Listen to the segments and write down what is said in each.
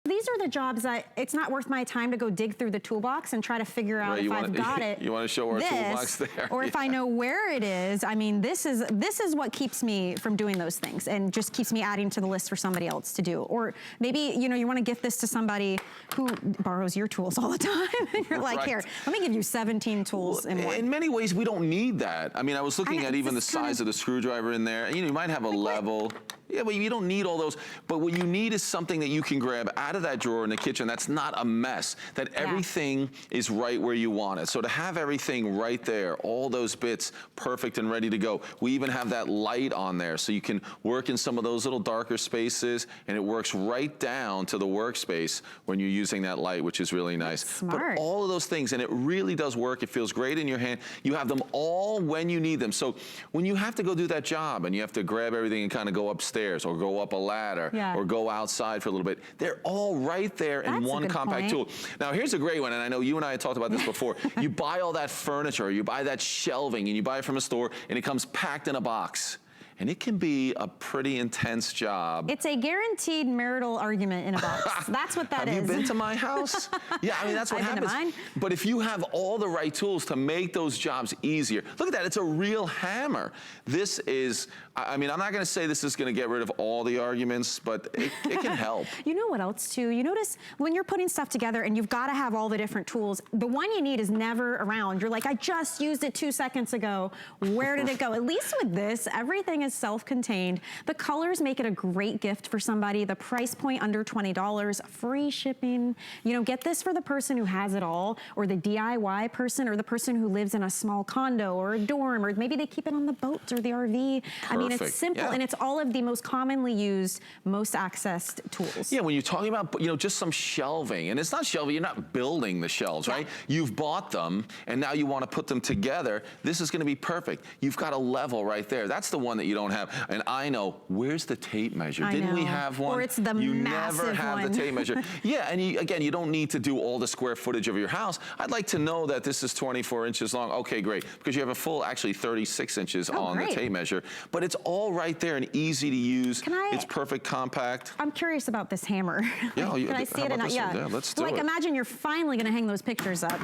These are the jobs that it's not worth my time to go dig through the toolbox and try to figure out if I've got it. You want to show our toolbox there? Or if I know where it is. I mean, this is what keeps me from doing those things and just keeps me adding to the list for somebody else to do. Or maybe, you know, you want to gift this to somebody who borrows your tools all the time. And you're like, here, let me give you 17 tools in one. In many ways, we don't need that. I mean, I was looking at even the size of the screwdriver in there. You know, you might have a level. Yeah, but you don't need all those. But what you need is something that you can grab out of that drawer in the kitchen that's not a mess, that everything is right where you want it. So to have everything right there, all those bits perfect and ready to go. We even have that light on there so you can work in some of those little darker spaces, and it works right down to the workspace when you're using that light, which is really nice. Smart. But all of those things, and it really does work. It feels great in your hand. You have them all when you need them. So when you have to go do that job and you have to grab everything and kind of go upstairs or go up a ladder or go outside for a little bit, they're all right there in one compact tool. Now here's a great one, and I know you and I had talked about this before. You buy all that furniture, you buy that shelving, and you buy it from a store, and it comes packed in a box. And it can be a pretty intense job. It's a guaranteed marital argument in a box. That's what that is. Have you been to my house? Yeah, I mean, that's what happens. Been to mine. But if you have all the right tools to make those jobs easier, look at that, it's a real hammer. This is, I mean, I'm not gonna say this is gonna get rid of all the arguments, but it can help. You know what else too? You notice when you're putting stuff together and you've gotta have all the different tools, the one you need is never around. You're like, I just used it 2 seconds ago. Where did it go? At least with this, everything is self-contained. The colors make it a great gift for somebody. The price point under $20, free shipping. You know, get this for the person who has it all, or the DIY person, or the person who lives in a small condo or a dorm, or maybe they keep it on the boat or the RV. Perfect. I mean, it's simple, and it's all of the most commonly used, most accessed tools. Yeah, when you're talking about, you know, just some shelving, and it's not shelving, you're not building the shelves, right? You've bought them, and now you want to put them together. This is going to be perfect. You've got a level right there. That's the one that you don't have. And I know, where's the tape measure? Didn't we have one? Or it's the you massive never have one. the tape measure. Yeah, and again, you don't need to do all the square footage of your house. I'd like to know that this is 24 inches long. Okay, great, because you have a full, actually 36 inches on the tape measure. But it's all right there and easy to use. It's perfect compact. I'm curious about this hammer. Yeah, can I see it? Yeah, let's do it. Like, imagine you're finally gonna hang those pictures up.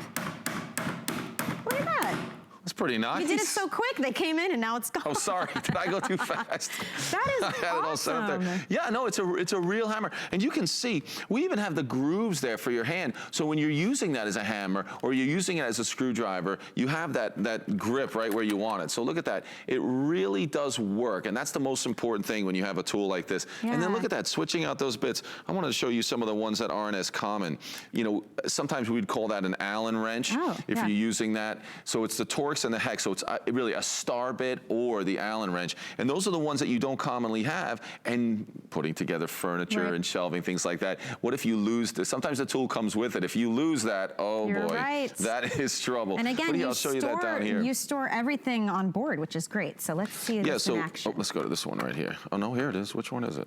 Look at that. That's pretty nice. You did it so quick, they came in and now it's gone. Oh, sorry, did I go too fast? That is I had it all set up there. Yeah, no, it's a real hammer. And you can see, we even have the grooves there for your hand. So when you're using that as a hammer, or you're using it as a screwdriver, you have that grip right where you want it. So look at that. It really does work. And that's the most important thing when you have a tool like this. Yeah. And then look at that, switching out those bits. I wanted to show you some of the ones that aren't as common. You know, sometimes we'd call that an Allen wrench if you're using that. So it's the Torx and the hex, so it's really a star bit or the Allen wrench, and those are the ones that you don't commonly have. And putting together furniture and shelving, things like that. What if you lose this? Sometimes the tool comes with it. If you lose that, oh boy, that is trouble. And again, I'll show you that down here. You store everything on board, which is great. So let's see this in action. Let's go to this one right here. Oh no, here it is. Which one is it?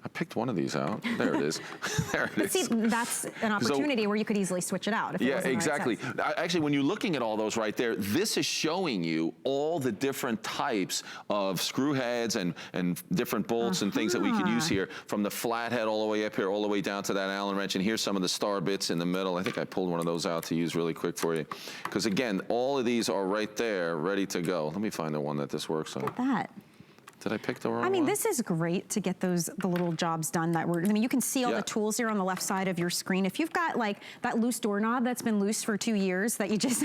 I picked one of these out. There it is. There it is. See, that's an opportunity where you could easily switch it out. If it wasn't exactly. Actually, when you're looking at all those right there, this is showing you all the different types of screw heads and different bolts and things that we can use here, from the flathead all the way up here, all the way down to that Allen wrench. And here's some of the star bits in the middle. I think I pulled one of those out to use really quick for you. Because again, all of these are right there, ready to go. Let me find the one that this works on. Look at that. Did I pick the wrong one? I mean, this is great to get the little jobs done that I mean, you can see all the tools here on the left side of your screen. If you've got like that loose doorknob that's been loose for 2 years that you just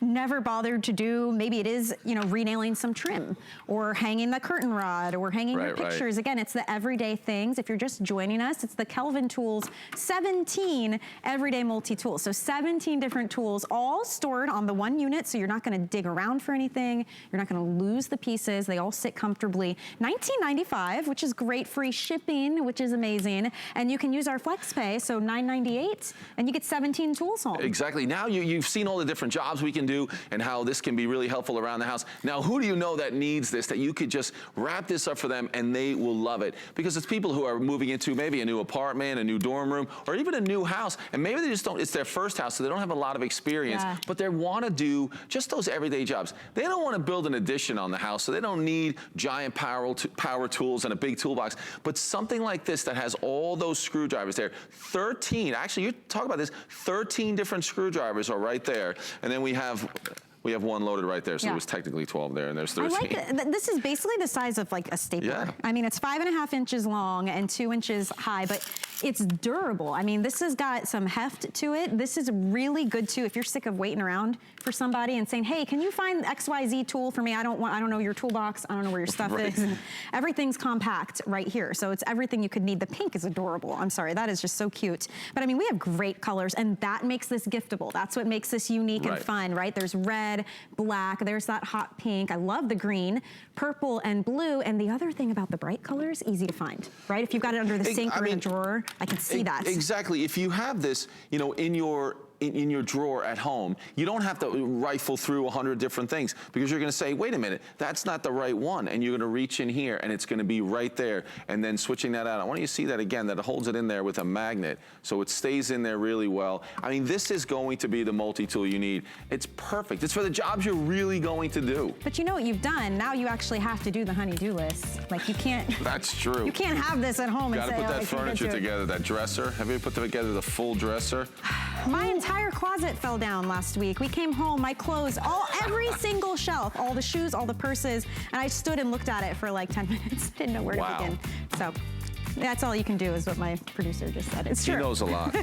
never bothered to do, maybe it is, you know, renailing some trim or hanging the curtain rod or hanging your pictures. Again, it's the everyday things. If you're just joining us, it's the Kelvin Tools 17 everyday multi-tools. So 17 different tools, all stored on the one unit, so you're not gonna dig around for anything. You're not gonna lose the pieces. They all sit comfortably. $19.95, which is great, free shipping, which is amazing. And you can use our FlexPay, so $9.98, and you get 17 tools home. Exactly. Now you've seen all the different jobs we can do and how this can be really helpful around the house. Now, who do you know that needs this, that you could just wrap this up for them and they will love it? Because it's people who are moving into maybe a new apartment, a new dorm room, or even a new house, and maybe they just don't, it's their first house, so they don't have a lot of experience, but they want to do just those everyday jobs. They don't want to build an addition on the house, so they don't need giant giant power tools and a big toolbox, but something like this that has all those screwdrivers there, 13, actually you talk about this, 13 different screwdrivers are right there. And then we have one loaded right there, so there was technically 12 there, and there's 13. I like it. This is basically the size of like a stapler. Yeah. I mean, it's 5.5 inches long and 2 inches high, but it's durable. I mean, this has got some heft to it. This is really good too if you're sick of waiting around for somebody and saying, hey, can you find XYZ tool for me? I don't know your toolbox. I don't know where your stuff is. Everything's compact right here. So it's everything you could need. The pink is adorable. I'm sorry, that is just so cute. But I mean, we have great colors, and that makes this giftable. That's what makes this unique and fun, right? There's red, black, there's that hot pink. I love the green, purple, and blue. And the other thing about the bright colors, easy to find, right? If you've got it under the sink or in a drawer, I can see that. Exactly. If you have this, you know, in your drawer at home, you don't have to rifle through 100 different things, because you're gonna say, wait a minute, that's not the right one. And you're gonna reach in here and it's gonna be right there. And then switching that out. I want you to see that again, that it holds it in there with a magnet. So it stays in there really well. I mean, this is going to be the multi-tool you need. It's perfect. It's for the jobs you're really going to do. But you know what you've done? Now you actually have to do the honey-do list. Like you can't. That's true. You can't have this at home and say, gotta put that furniture together, that dresser. Have you put together the full dresser? My entire closet fell down last week. We came home, my clothes, every single shelf, all the shoes, all the purses, and I stood and looked at it for like 10 minutes. Didn't know where to begin. So that's all you can do, is what my producer just said. It's true. He knows a lot.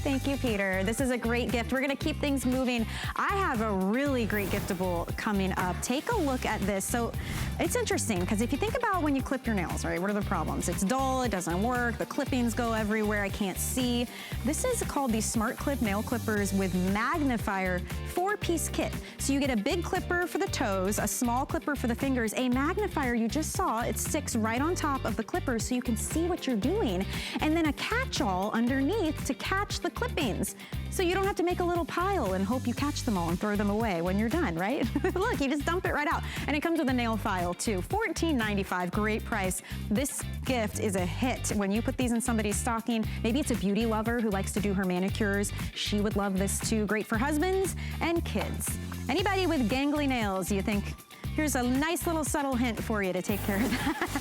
Thank you, Peter. This is a great gift. We're gonna keep things moving. I have a really great giftable coming up. Take a look at this. So it's interesting, because if you think about when you clip your nails, right, what are the problems? It's dull, it doesn't work, the clippings go everywhere, I can't see. This is called the Smart Clip Nail Clippers with Magnifier 4-piece kit. So you get a big clipper for the toes, a small clipper for the fingers, a magnifier you just saw, it sticks right on top of the clipper so you can see what you're doing, and then a catch-all underneath to catch the clippings. So you don't have to make a little pile and hope you catch them all and throw them away when you're done, right? Look, you just dump it right out. And it comes with a nail file too. $14.95, great price. This gift is a hit. When you put these in somebody's stocking, maybe it's a beauty lover who likes to do her manicures. She would love this too. Great for husbands and kids. Anybody with gangly nails, you think, here's a nice little subtle hint for you to take care of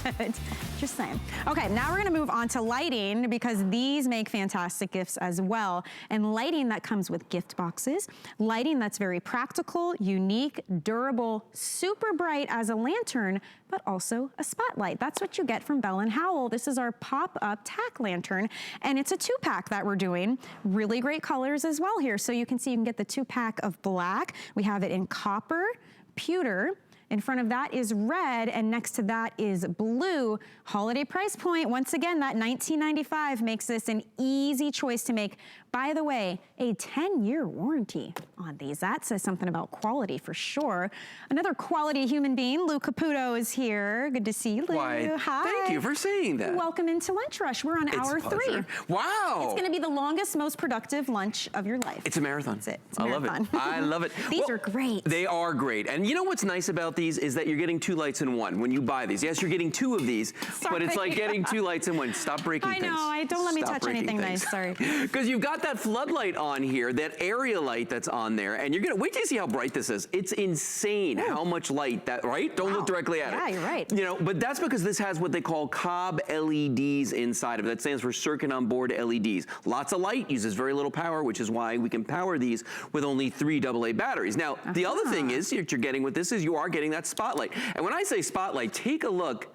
that. Just saying. Okay, now we're gonna move on to lighting, because these make fantastic gifts as well. And lighting that comes with gift boxes, lighting that's very practical, unique, durable, super bright as a lantern, but also a spotlight. That's what you get from Bell & Howell. This is our pop-up tack lantern, and it's a 2-pack that we're doing. Really great colors as well here. So you can see you can get the 2-pack of black. We have it in copper, pewter. In front of that is red, and next to that is blue. Holiday price point. Once again, that $19.95 makes this an easy choice to make. By the way, a 10-year warranty on these. That says something about quality for sure. Another quality human being, Lou Caputo, is here. Good to see you, Lou. Why, hi. Thank you for saying that. Welcome into Lunch Rush. We're on hour 3. Wow. It's going to be the longest, most productive lunch of your life. It's a marathon. That's it. It's a I marathon. love it. I love it. These are great. They are great. And you know what's nice about these is that you're getting 2 lights in one when you buy these. Yes, you're getting 2 of these, but it's like getting 2 lights in one. Stop breaking things. I know. Don't let me touch anything nice. Sorry. Because you've got that floodlight on here, that area light that's on there, and you're gonna wait till you see how bright this is. It's insane how much light that, right? Don't look directly at it. Yeah, you're right. You know, but that's because this has what they call Cobb LEDs inside of it. That stands for Circuit on Board LEDs. Lots of light, uses very little power, which is why we can power these with only 3 AA batteries. Now, the other thing is, what you're getting with this is you are getting that spotlight. And when I say spotlight, take a look.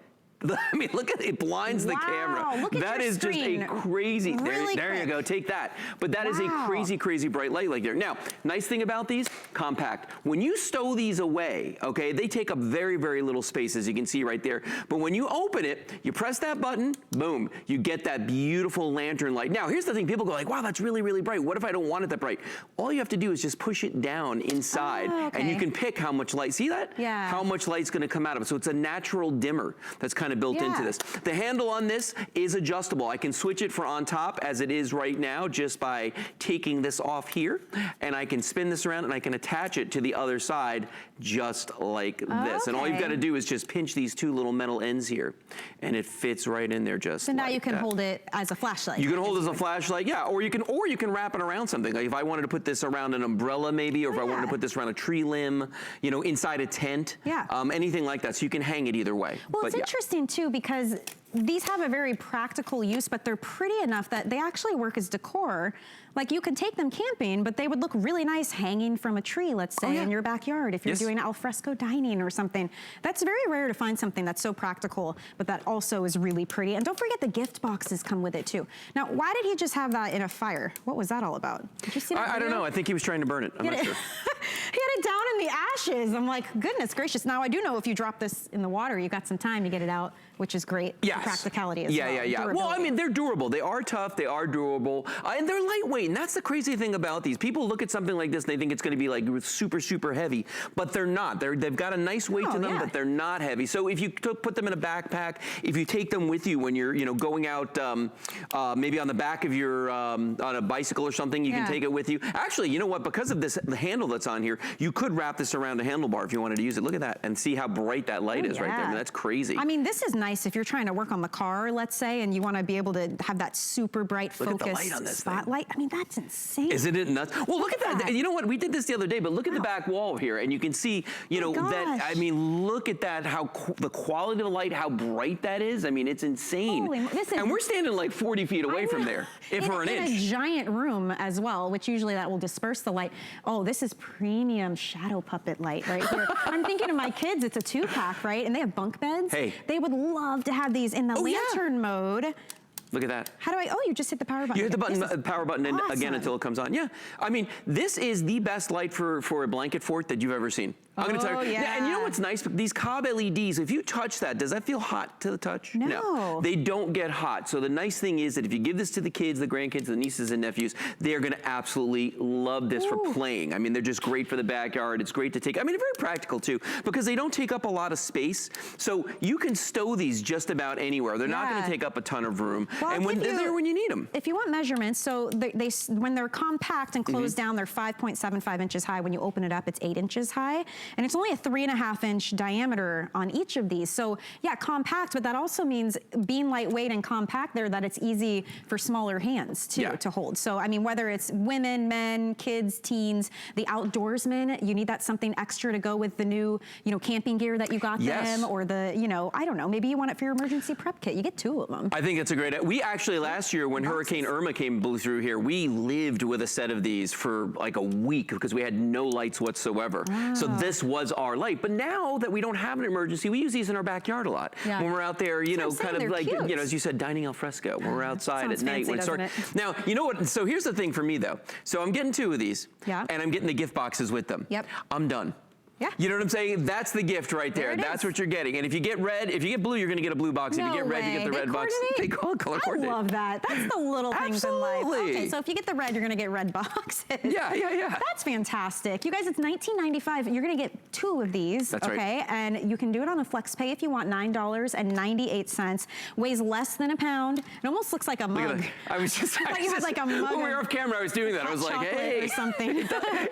I mean, look at it, blinds the camera. Look at that your is screen. just a crazy, there you go, take that. But that is a crazy, crazy bright light like there. Now, nice thing about these, compact. When you stow these away, okay, they take up very, very little space, as you can see right there. But when you open it, you press that button, boom, you get that beautiful lantern light. Now, here's the thing, people go like, wow, that's really, really bright. What if I don't want it that bright? All you have to do is just push it down inside, and you can pick how much light, see that? Yeah. How much light's gonna come out of it. So it's a natural dimmer that's kind kind of built into this. The handle on this is adjustable. I can switch it for on top as it is right now just by taking this off here, and I can spin this around and I can attach it to the other side just like this. And all you've got to do is just pinch these two little metal ends here, and it fits right in there just like that. So now you can hold it as a flashlight. You can hold it as a flashlight, yeah, or you can wrap it around something. Like if I wanted to put this around an umbrella maybe, or if I wanted to put this around a tree limb, you know, inside a tent, anything like that. So you can hang it either way. Well, it's interesting too, because these have a very practical use, but they're pretty enough that they actually work as decor. Like you could take them camping, but they would look really nice hanging from a tree, let's say, in your backyard if you're doing al fresco dining or something. That's very rare to find something that's so practical, but that also is really pretty. And don't forget the gift boxes come with it too. Now, why did he just have that in a fire? What was that all about? Did you see that? I don't know. I think he was trying to burn it. I'm not sure. He had it down in the ashes. I'm like, goodness gracious. Now I do know if you drop this in the water, you got some time to get it out, which is great. Yes. Practicality as well. Yeah. Well, I mean, they're durable. They are tough. They are durable. And they're lightweight. And that's the crazy thing about these. People look at something like this and they think it's going to be like super, super heavy. But they're not. They've got a nice weight to them, but they're not heavy. So if you put them in a backpack, if you take them with you when you're, going out maybe on the back of your, on a bicycle or something, you can take it with you. Actually, you know what? Because of this, the handle that's on here, you could wrap this around a handlebar if you wanted to use it. Look at that and see how bright that light is right there. I mean, that's crazy. I mean, this is nice if you're trying to work on the car, let's say, and you want to be able to have that super bright focus spotlight. I mean, that's insane. Isn't it nuts? Well, look at that. You know what? We did this the other day, but look at the back wall here, and you can see, that, I mean, look at that, how the quality of the light, how bright that is. I mean, it's insane. And we're standing like 40 feet away from there, if we're an inch. In a giant room as well, which usually that will disperse the light. Oh, this is premium shadow puppet light right here. I'm thinking of my kids, it's a 2-pack, right? And they have bunk beds. Hey. They would love to have these in the lantern mode. Look at that. How do I, you just hit the power button. You hit the power button again until it comes on. Yeah, I mean, this is the best light for a blanket fort that you've ever seen. I'm gonna tell you. And you know what's nice? These Cobb LEDs, if you touch that, does that feel hot to the touch? No. They don't get hot. So the nice thing is that if you give this to the kids, the grandkids, the nieces and nephews, they're gonna absolutely love this for playing. I mean, they're just great for the backyard. It's great to take, I mean, they're very practical too, because they don't take up a lot of space. So you can stow these just about anywhere. They're not gonna take up a ton of room. Well, and when they're there when you need them. If you want measurements, so they when they're compact and closed down, they're 5.75 inches high. When you open it up, it's 8 inches high. And it's only a 3.5-inch diameter on each of these. So yeah, compact, but that also means being lightweight and compact there, that it's easy for smaller hands too to hold. So I mean, whether it's women, men, kids, teens, the outdoorsmen, you need that something extra to go with the new, camping gear that you got them, or the, I don't know, maybe you want it for your emergency prep kit. You get 2 of them. I think it's a great, we actually last year when Hurricane Irma blew through here, we lived with a set of these for like a week because we had no lights whatsoever. So this was our light. But now that we don't have an emergency, we use these in our backyard a lot. When we're out there, kind of like, as you said, dining al fresco, when we're outside at night. When it's dark. Now, you know what? So here's the thing for me though. So I'm getting 2 of these and I'm getting the gift boxes with them. I'm done. Yeah. You know what I'm saying? That's the gift right there. That's what you're getting. And if you get red, if you get blue, you're going to get a blue box. If you get red, you get the red box. They call it color coordinate. I love that. That's the little things in life. Okay, so if you get the red, you're going to get red boxes. Yeah. That's fantastic. You guys, it's $19.95. You're going to get 2 of these. That's right. And you can do it on a flex pay if you want. $9.98. Weighs less than a pound. It almost looks like a mug. I was just like you had like a mug. When we were off camera, I was doing that. I was like, hey, or something.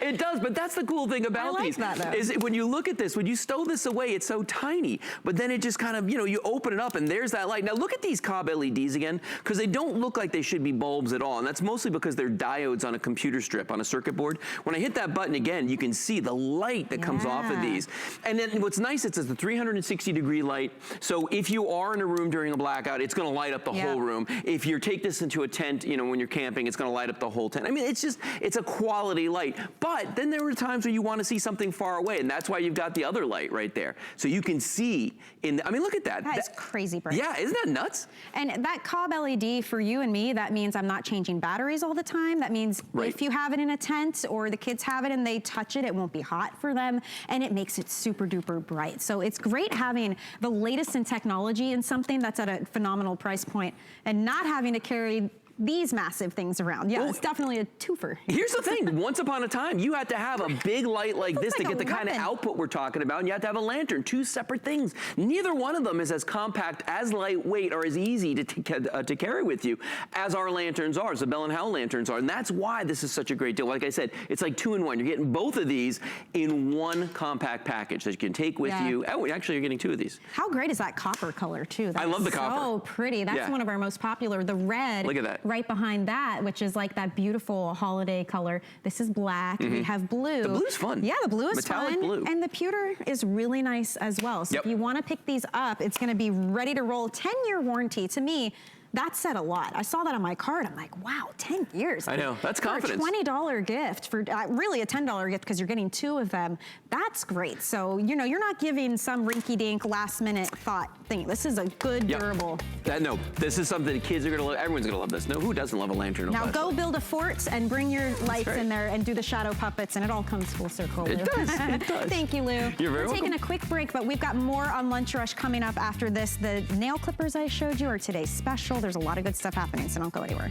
It does, but that's the cool thing about these. That, though. Is when you look at this, when you stow this away, it's so tiny, but then it just kind of, you open it up and there's that light. Now look at these Cobb LEDs again, because they don't look like they should be bulbs at all, and that's mostly because they're diodes on a computer strip, on a circuit board. When I hit that button again, you can see the light that comes off of these. And then what's nice, it's a 360-degree light, so if you are in a room during a blackout, it's gonna light up the whole room. If you take this into a tent, when you're camping, it's gonna light up the whole tent. I mean, it's a quality light, but then there are times where you wanna see something far away, and that's why you've got the other light right there. So you can see I mean, look at that. That is crazy bright. Yeah, isn't that nuts? And that Cobb LED for you and me, that means I'm not changing batteries all the time. That means if you have it in a tent or the kids have it and they touch it, it won't be hot for them, and it makes it super duper bright. So it's great having the latest in technology in something that's at a phenomenal price point and not having to carry these massive things around. Yeah, it's definitely a twofer. Here's the thing. Once upon a time, you had to have a big light like this to get the kind of output we're talking about, and you had to have a lantern, two separate things. Neither one of them is as compact, as lightweight, or as easy to carry with you as our lanterns are, as the Bell & Howell lanterns are, and that's why this is such a great deal. Like I said, it's like 2-in-1. You're getting both of these in one compact package that you can take with you. Oh, actually, you're getting 2 of these. How great is that copper color, too? I love the copper. So pretty. That's one of our most popular. The red, look at that, right behind that, which is like that beautiful holiday color. This is black. We have blue. The blue's fun. Yeah, the blue is metallic fun. Blue. And the pewter is really nice as well. So if you want to pick these up, it's going to be ready to roll. 10-year warranty. To me, that said a lot. I saw that on my card. I'm like, wow, 10 years. I know, that's confidence. For a $20 gift, for really a $10 gift because you're getting 2 of them, that's great. So, you know, you're not giving some rinky-dink last-minute thought thing. This is a good, durable. No, this is something kids are gonna love. Everyone's gonna love this. No, who doesn't love a lantern? Now go build a fort and bring your lights in there and do the shadow puppets, and it all comes full circle, Lou. It does, it does. Thank you, Lou. You're very welcome. We're taking a quick break, but we've got more on Lunch Rush coming up after this. The nail clippers I showed you are today's special. There's a lot of good stuff happening, so don't go anywhere.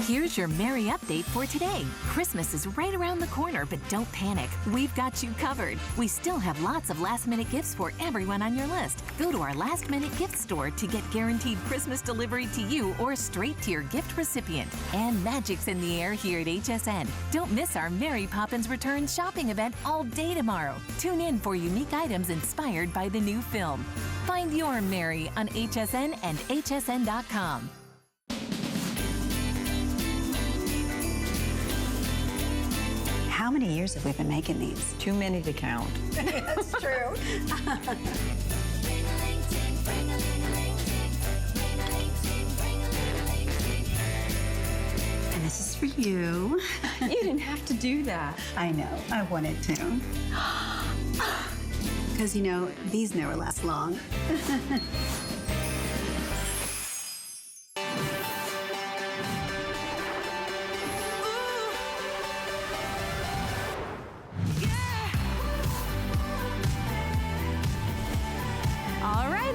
Here's your Merry update for today. Christmas is right around the corner, but don't panic. We've got you covered. We still have lots of last-minute gifts for everyone on your list. Go to our last-minute gift store to get guaranteed Christmas delivery to you or straight to your gift recipient. And magic's in the air here at HSN. Don't miss our Mary Poppins Returns shopping event all day tomorrow. Tune in for unique items inspired by the new film. Find your Mary on HSN and hsn.com. How many years have we been making these? Too many to count. That's true. And this is for you. You didn't have to do that. I know, I wanted to. Because, you know, these never last long.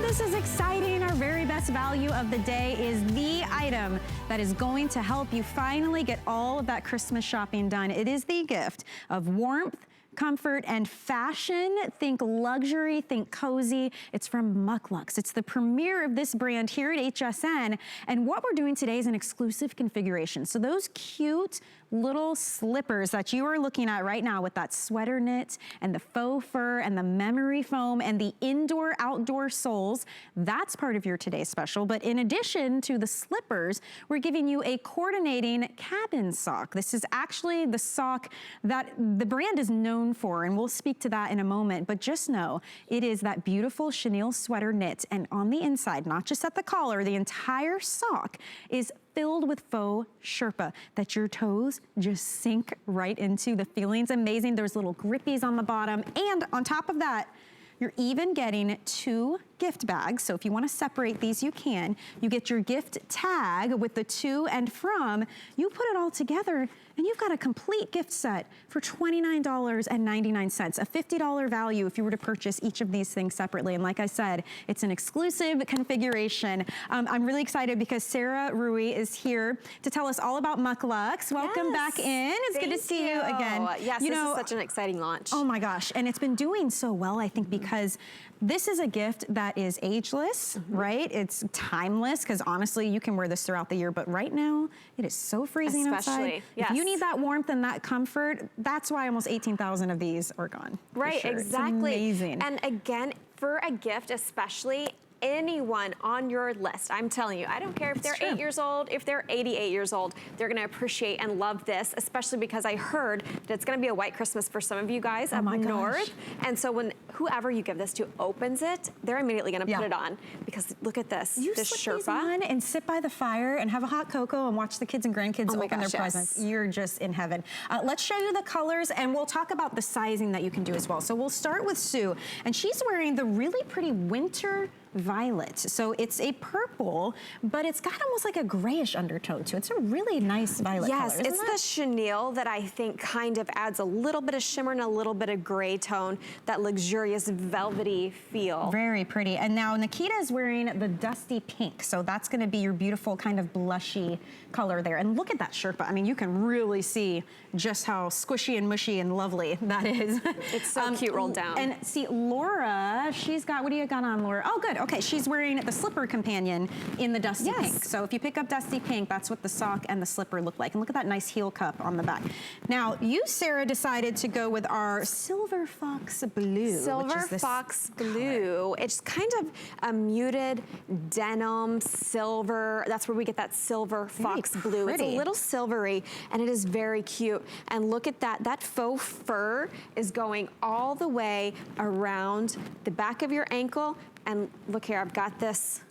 This is exciting. Our very best value of the day is the item that is going to help you finally get all of that Christmas shopping done. It is the gift of warmth, comfort, and fashion. Think luxury, think cozy. It's from Mucklux. It's the premier of this brand here at HSN. And what we're doing today is an exclusive configuration. So those cute little slippers that you are looking at right now with that sweater knit and the faux fur and the memory foam and the indoor outdoor soles, that's part of your today's special. But in addition to the slippers, we're giving you a coordinating cabin sock. This is actually the sock that the brand is known for, and we'll speak to that in a moment. But just know it is that beautiful chenille sweater knit, and on the inside, not just at the collar, the entire sock is filled with faux Sherpa that your toes just sink right into. The feeling's amazing. There's little grippies on the bottom, and on top of that, you're even getting 2 gift bags. So if you want to separate these, you can. You get your gift tag with the to and from. You put it all together and you've got a complete gift set for $29.99, a $50 value if you were to purchase each of these things separately. And like I said, it's an exclusive configuration. I'm really excited because Sarah Rui is here to tell us all about Mucklux. Welcome back in. It's good to see you again. Yes, this is such an exciting launch. Oh my gosh, and it's been doing so well, I think, because this is a gift that is ageless, right? It's timeless, because honestly, you can wear this throughout the year, but right now, it is so freezing outside. Yes. If you need that warmth and that comfort, that's why almost 18,000 of these are gone. Right, sure. exactly. It's amazing. And again, for a gift especially, anyone on your list, I'm telling you, I don't care if they're 8 years old, if they're 88 years old, they're gonna appreciate and love this, especially because I heard that it's gonna be a white Christmas for some of you guys up north. And so when whoever you give this to opens it, they're immediately gonna put it on, because look at this, this slip these Sherpa. on and sit by the fire and have a hot cocoa and watch the kids and grandkids open their presents. You're just in heaven. Let's show you the colors, and we'll talk about the sizing that you can do as well. So we'll start with Sue, and she's wearing the really pretty winter violet. So it's a purple, but it's got almost like a grayish undertone to it. It's a really nice violet color. Yes, it's the chenille that I think kind of adds a little bit of shimmer and a little bit of gray tone, that luxurious luxurious velvety feel. Very pretty. And now Nikita is wearing the dusty pink. So that's gonna be your beautiful kind of blushy color there. And look at that Sherpa. I mean, you can really see just how squishy and mushy and lovely that is. It's so cute rolled down. And see, Laura, she's got, what do you got on, Laura? Oh, good. Okay, she's wearing the slipper companion in the dusty pink. So if you pick up dusty pink, that's what the sock and the slipper look like. And look at that nice heel cup on the back. Now, you, Sarah, decided to go with our Silver Fox Blue. Silver Fox Blue. It's kind of a muted denim silver. That's where we get that Silver Fox Blue. It's a little silvery, and it is very cute. And look at that. That faux fur is going all the way around the back of your ankle. And look here, I've got this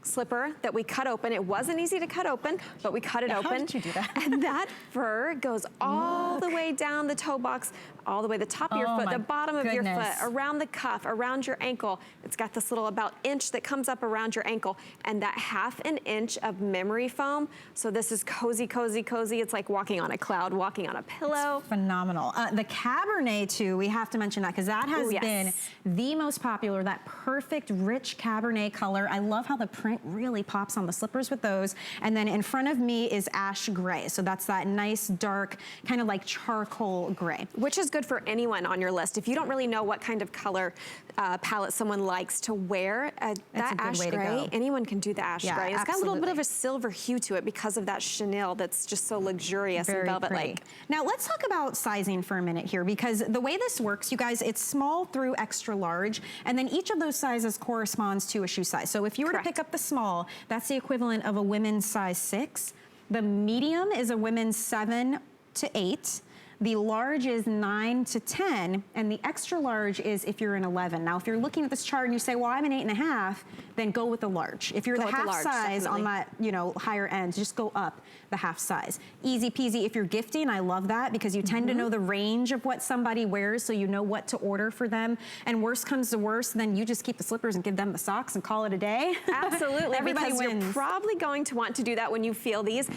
slipper that we cut open. It wasn't easy to cut open, but we cut it open. How did you do that? And that fur goes all the way down the toe box, all the way the top of your foot, the bottom of your foot, around the cuff, around your ankle. It's got this little about inch that comes up around your ankle, and that ½ an inch of memory foam. So this is cozy, cozy, cozy. It's like walking on a cloud, walking on a pillow. It's phenomenal. The Cabernet too, we have to mention that because that has been the most popular, that perfect rich Cabernet color. I love how the print really pops on the slippers with those. And then in front of me is ash gray. So that's that nice dark, kind of like charcoal gray. Which is good for anyone on your list. If you don't really know what kind of color palette someone likes to wear, that ash gray, anyone can do the ash gray. It's got a little bit of a silver hue to it because of that chenille that's just so luxurious and velvet-like. Now let's talk about sizing for a minute here, because the way this works, you guys, it's small through extra large, and then each of those sizes corresponds to a shoe size. So if you were to pick up the small, that's the equivalent of a women's size 6. The medium is a women's 7 to 8. The large is 9 to 10, and the extra large is if you're an 11. Now, if you're looking at this chart and you say, well, I'm an 8.5, then go with the large. If you're the half size on that, you know, higher end, just go up the half size. Easy peasy if you're gifting. I love that because you tend to know the range of what somebody wears, so you know what to order for them. And worst comes to worst, then you just keep the slippers and give them the socks and call it a day. Absolutely. Everybody because wins. You're probably going to want to do that when you feel these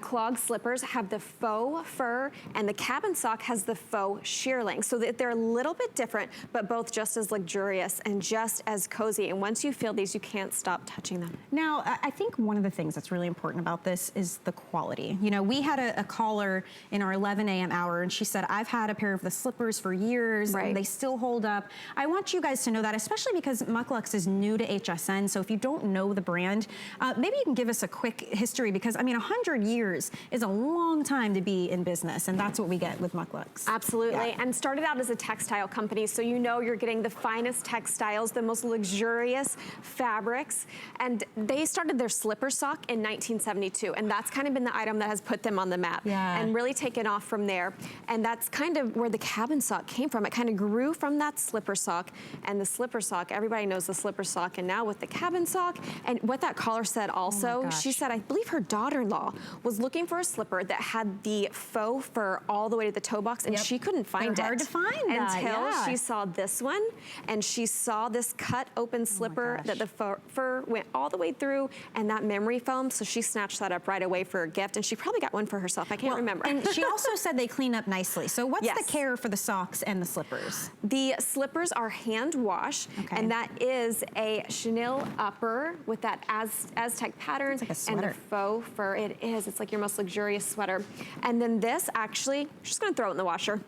clog slippers have the faux fur, and the cabin sock has the faux shearling, so that they're a little bit different, but both just as luxurious and just as cozy. And once you feel these, you can't stop touching them. Now, I think one of the things that's really important about this is the quality. You know, we had a caller in our 11 a.m. hour, and she said, I've had a pair of the slippers for years, and they still hold up. I want you guys to know that, especially because Mucklucks is new to HSN, so if you don't know the brand, maybe you can give us a quick history, because, I mean, 100 years is a long time to be in business, and that's what we get with Mucklucks. Absolutely, and started out as a textile company, so you know you're getting the finest textiles, the most luxurious fabrics, and they started their slipper sock in 1972, and that's kind of been the item that has put them on the map and really taken off from there. And that's kind of where the cabin sock came from. It kind of grew from that slipper sock, and the slipper sock, everybody knows the slipper sock, and now with the cabin sock, and what that caller said also, she said, I believe her daughter-in-law was looking for a slipper that had the faux fur all the way to the toe box, and she couldn't find it. They're hard to find until she saw this one, and she saw this cut open slipper that the fur went all the way through, and that memory foam, so she snatched that up right away for a gift, and she probably got one for herself. I can't remember. And she also said they clean up nicely. So what's the care for the socks and the slippers? The slippers are hand wash, and that is a chenille upper with that Aztec pattern and the faux fur. It is. It's like your most luxurious sweater. And then this, actually, just gonna throw it in the washer.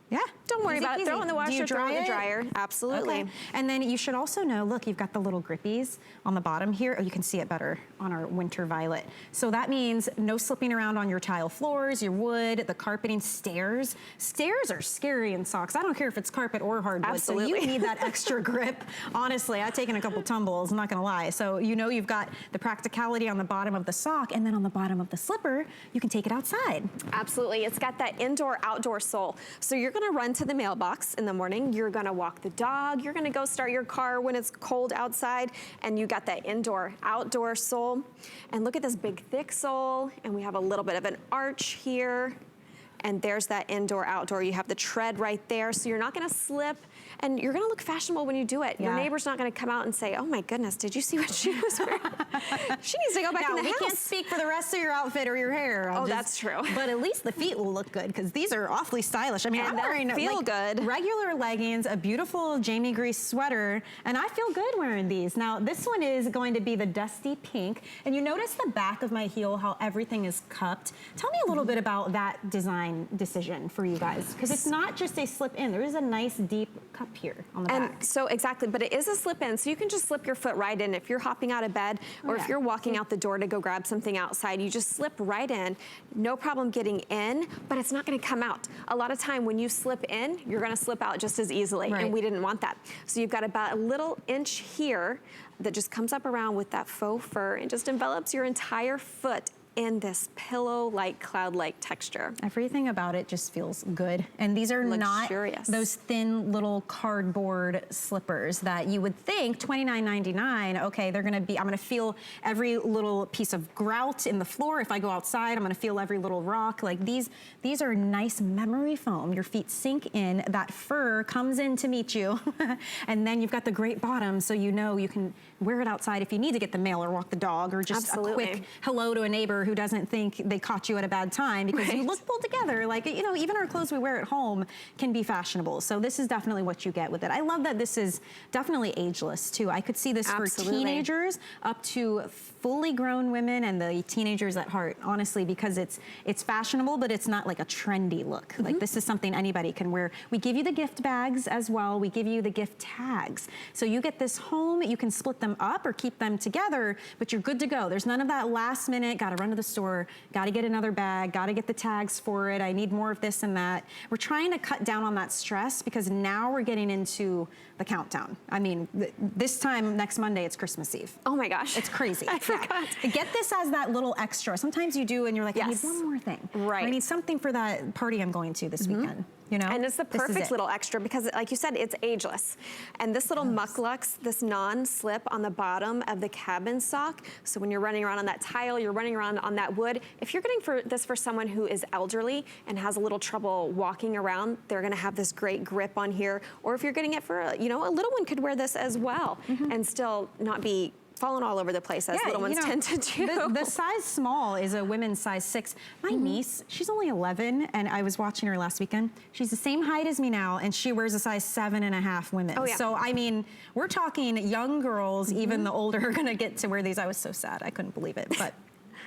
Yeah. Don't worry about it. Throw it in the washer, throw it in the dryer. Absolutely. Okay. And then you should also know, look, you've got the little grippies on the bottom here. Oh, you can see it better on our winter violet. So that means no slipping around on your tile floors, your wood, the carpeting, stairs. Stairs are scary in socks. I don't care if it's carpet or hardwood. Absolutely. So you need that extra grip. Honestly, I've taken a couple tumbles, I'm not gonna lie. So you know you've got the practicality on the bottom of the sock, and then on the bottom of the slipper, you can take it outside. Absolutely. It's got that indoor-outdoor sole. So you're gonna run to the mailbox in the morning, you're gonna walk the dog, you're gonna go start your car when it's cold outside, and you got that indoor-outdoor sole. And look at this big thick sole, and we have a little bit of an arch here, and there's that indoor-outdoor. You have the tread right there, so you're not gonna slip, and you're gonna look fashionable when you do it. Your neighbor's not gonna come out and say, oh my goodness, did you see what she was wearing? She needs to go back in the house. We can't speak for the rest of your outfit or your hair. That's true. But at least the feet will look good because these are awfully stylish. I mean, I'm wearing good regular leggings, a beautiful Jamie Grease sweater, and I feel good wearing these. Now, this one is going to be the dusty pink, and you notice the back of my heel, how everything is cupped. Tell me a little bit about that design decision for you guys, because it's not just a slip in. There is a nice deep cup here on the back. So exactly, but it is a slip in, so you can just slip your foot right in. If you're hopping out of bed, or if you're walking out the door to go grab something outside, you just slip right in. No problem getting in, but it's not gonna come out. A lot of time when you slip in, you're gonna slip out just as easily, and we didn't want that. So you've got about a little inch here that just comes up around with that faux fur and just envelops your entire foot in this pillow-like, cloud-like texture. Everything about it just feels good. And these are not those thin little cardboard slippers that you would think $29.99, okay, they're gonna be, I'm gonna feel every little piece of grout in the floor. If I go outside, I'm gonna feel every little rock. Like these are nice memory foam. Your feet sink in, that fur comes in to meet you. And then you've got the great bottom, so you know you can wear it outside if you need to get the mail or walk the dog, or just a quick hello to a neighbor who doesn't think they caught you at a bad time, because you look pulled together. Like, you know, even our clothes we wear at home can be fashionable. So this is definitely what you get with it. I love that this is definitely ageless too. I could see this for teenagers up to fully grown women and the teenagers at heart, honestly, because it's fashionable, but it's not like a trendy look. Like this is something anybody can wear. We give you the gift bags as well. We give you the gift tags. So you get this home, you can split them up or keep them together, but you're good to go. There's none of that last minute, gotta run to the store, gotta get another bag, gotta get the tags for it, I need more of this and that. We're trying to cut down on that stress because now we're getting into the countdown. I mean, this time next Monday, it's Christmas Eve. Oh my gosh. It's crazy. I forgot. Get this as that little extra. Sometimes you do and you're like, I need one more thing. Right. I need something for that party I'm going to this weekend. You know? And it's the perfect little extra because, like you said, it's ageless. And this little mucklux, this non-slip on the bottom of the cabin sock, so when you're running around on that tile, you're running around on that wood, if you're getting this for someone who is elderly and has a little trouble walking around, they're gonna have this great grip on here. Or if you're getting it for, you know, a little one could wear this as well and still not be falling all over the place as little ones tend to do. The size small is a women's size 6. My niece, she's only 11, and I was watching her last weekend. She's the same height as me now, and she wears a size 7.5 women. Oh, yeah. So, I mean, we're talking young girls, even the older, are gonna get to wear these. I was so sad, I couldn't believe it, but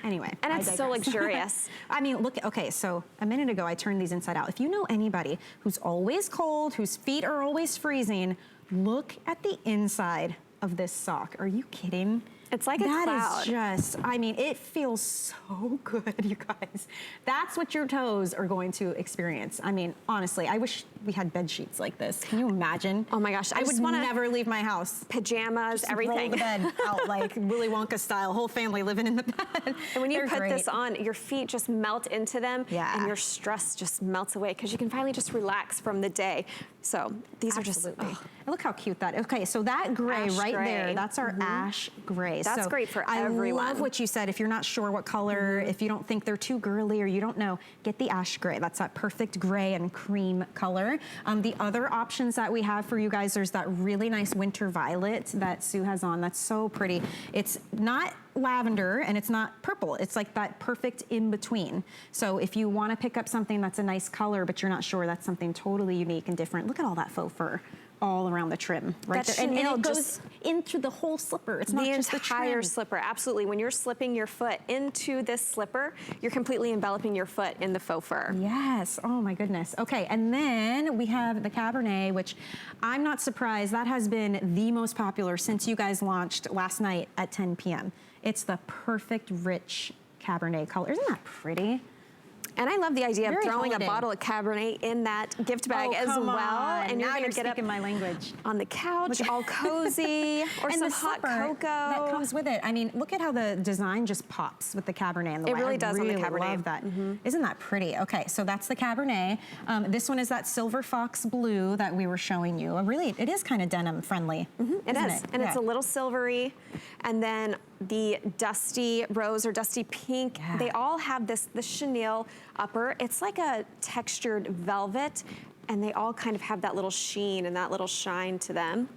anyway. And it's so luxurious. I mean, look, okay, so a minute ago, I turned these inside out. If you know anybody who's always cold, whose feet are always freezing, look at the inside of this sock. Are you kidding? It's like a cloud. That is just, I mean, it feels so good, you guys. That's what your toes are going to experience. I mean, honestly, I wish we had bed sheets like this. Can you imagine? Oh my gosh, I would never leave my house. Pajamas, just everything. Roll the bed out like Willy Wonka style, whole family living in the bed. And when you put this on, your feet just melt into them, and your stress just melts away because you can finally just relax from the day. So these are just, and look how cute that is. Okay, so that gray there, that's our ash gray. That's great for everyone. I love what you said. If you're not sure what color, if you don't think they're too girly or you don't know, get the ash gray. That's that perfect gray and cream color. The other options that we have for you guys, there's that really nice winter violet that Sue has on. That's so pretty. It's not lavender and it's not purple. It's like that perfect in between. So if you want to pick up something that's a nice color, but you're not sure, that's something totally unique and different. Look at all that faux fur all around the trim, right there. And it goes into the whole slipper. It's not just the entire slipper, absolutely. When you're slipping your foot into this slipper, you're completely enveloping your foot in the faux fur. Yes, oh my goodness. Okay, and then we have the Cabernet, which I'm not surprised, that has been the most popular since you guys launched last night at 10 p.m. It's the perfect rich Cabernet color. Isn't that pretty? And I love the idea of throwing a bottle of Cabernet in that gift bag as well. And now you're you're gonna get up my language. on the couch, all cozy, or and some hot cocoa. That comes with it. I mean, look at how the design just pops with the Cabernet and the white. It really does on the Cabernet. I love that. Isn't that pretty? Okay, so that's the Cabernet. This one is that silver fox blue that we were showing you. Really, it is kind of denim friendly. It is, and it's a little silvery. And then the dusty rose or dusty pink, they all have this chenille upper. It's like a textured velvet. and they all kind of have that little sheen and that little shine to them.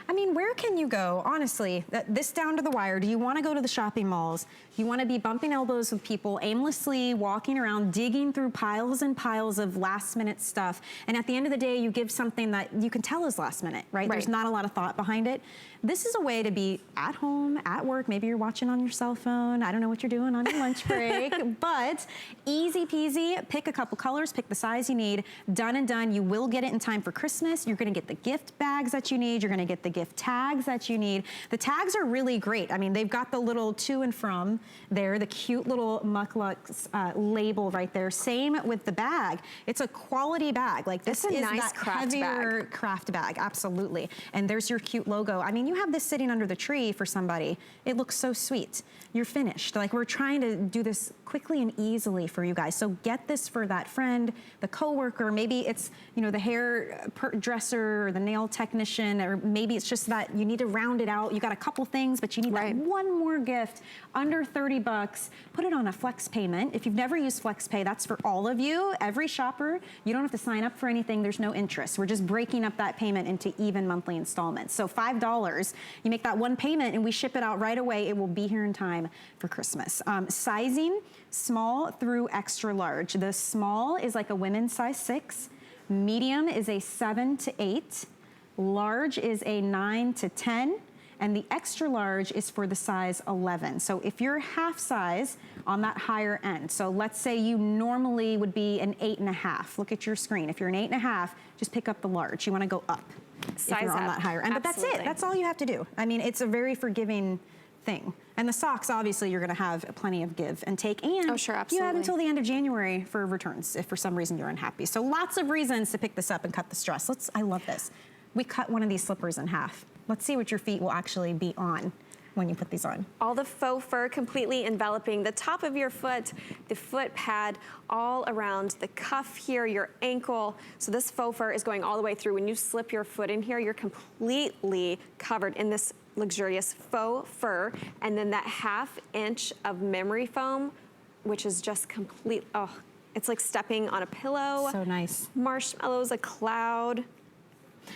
I mean, where can you go, honestly, this down to the wire? Do you want to go to the shopping malls? You want to be bumping elbows with people, aimlessly walking around, digging through piles and piles of last minute stuff. And at the end of the day, you give something that you can tell is last minute, right? There's not a lot of thought behind it. This is a way to be at home, at work. Maybe you're watching on your cell phone. I don't know what you're doing on your lunch break, but easy peasy. Pick a couple colors, pick the size you need. Done and done. You will get it in time for Christmas. You're going to get the gift bags that you need. You're going to get the gift tags that you need. The tags are really great. I mean, they've got the little to and from there, the cute little Mucklux label right there. Same with the bag. It's a quality bag. Like this is nice that craft heavier bag. craft bag, absolutely. And there's your cute logo. I mean, you have this sitting under the tree for somebody. It looks so sweet. You're finished. Like we're trying to do this quickly and easily for you guys. So get this for that friend, the coworker. Maybe it's, you know, the hair dresser or the nail technician, or maybe it's just that you need to round it out. You got a couple things, but you need that one more gift under 30 bucks. Put it on a flex payment. If you've never used flex pay, that's for all of you. Every shopper, you don't have to sign up for anything. There's no interest. We're just breaking up that payment into even monthly installments. So $5, you make that one payment and we ship it out right away. It will be here in time for Christmas. Sizing, small through extra large. The small is like a women's size 6. Medium is a 7 to 8. Large is a 9 to 10. And the extra large is for the size 11. So if you're half size on that higher end, so let's say you normally would be an 8.5. Look at your screen. If you're an 8.5, just pick up the large. You want to go up if you're on that higher end. But that's it. That's all you have to do. I mean, it's a very forgiving thing. And the socks, obviously, you're going to have plenty of give and take. And oh, sure, absolutely. You have until the end of January for returns if for some reason you're unhappy. So lots of reasons to pick this up and cut the stress. I love this. We cut one of these slippers in half. Let's see what your feet will actually be on when you put these on. All the faux fur completely enveloping the top of your foot, the foot pad, all around the cuff here, your ankle. So this faux fur is going all the way through. When you slip your foot in here, you're completely covered in this luxurious faux fur. And then that 1/2 inch of memory foam, which is just complete, oh, it's like stepping on a pillow. So nice. Marshmallows, a cloud.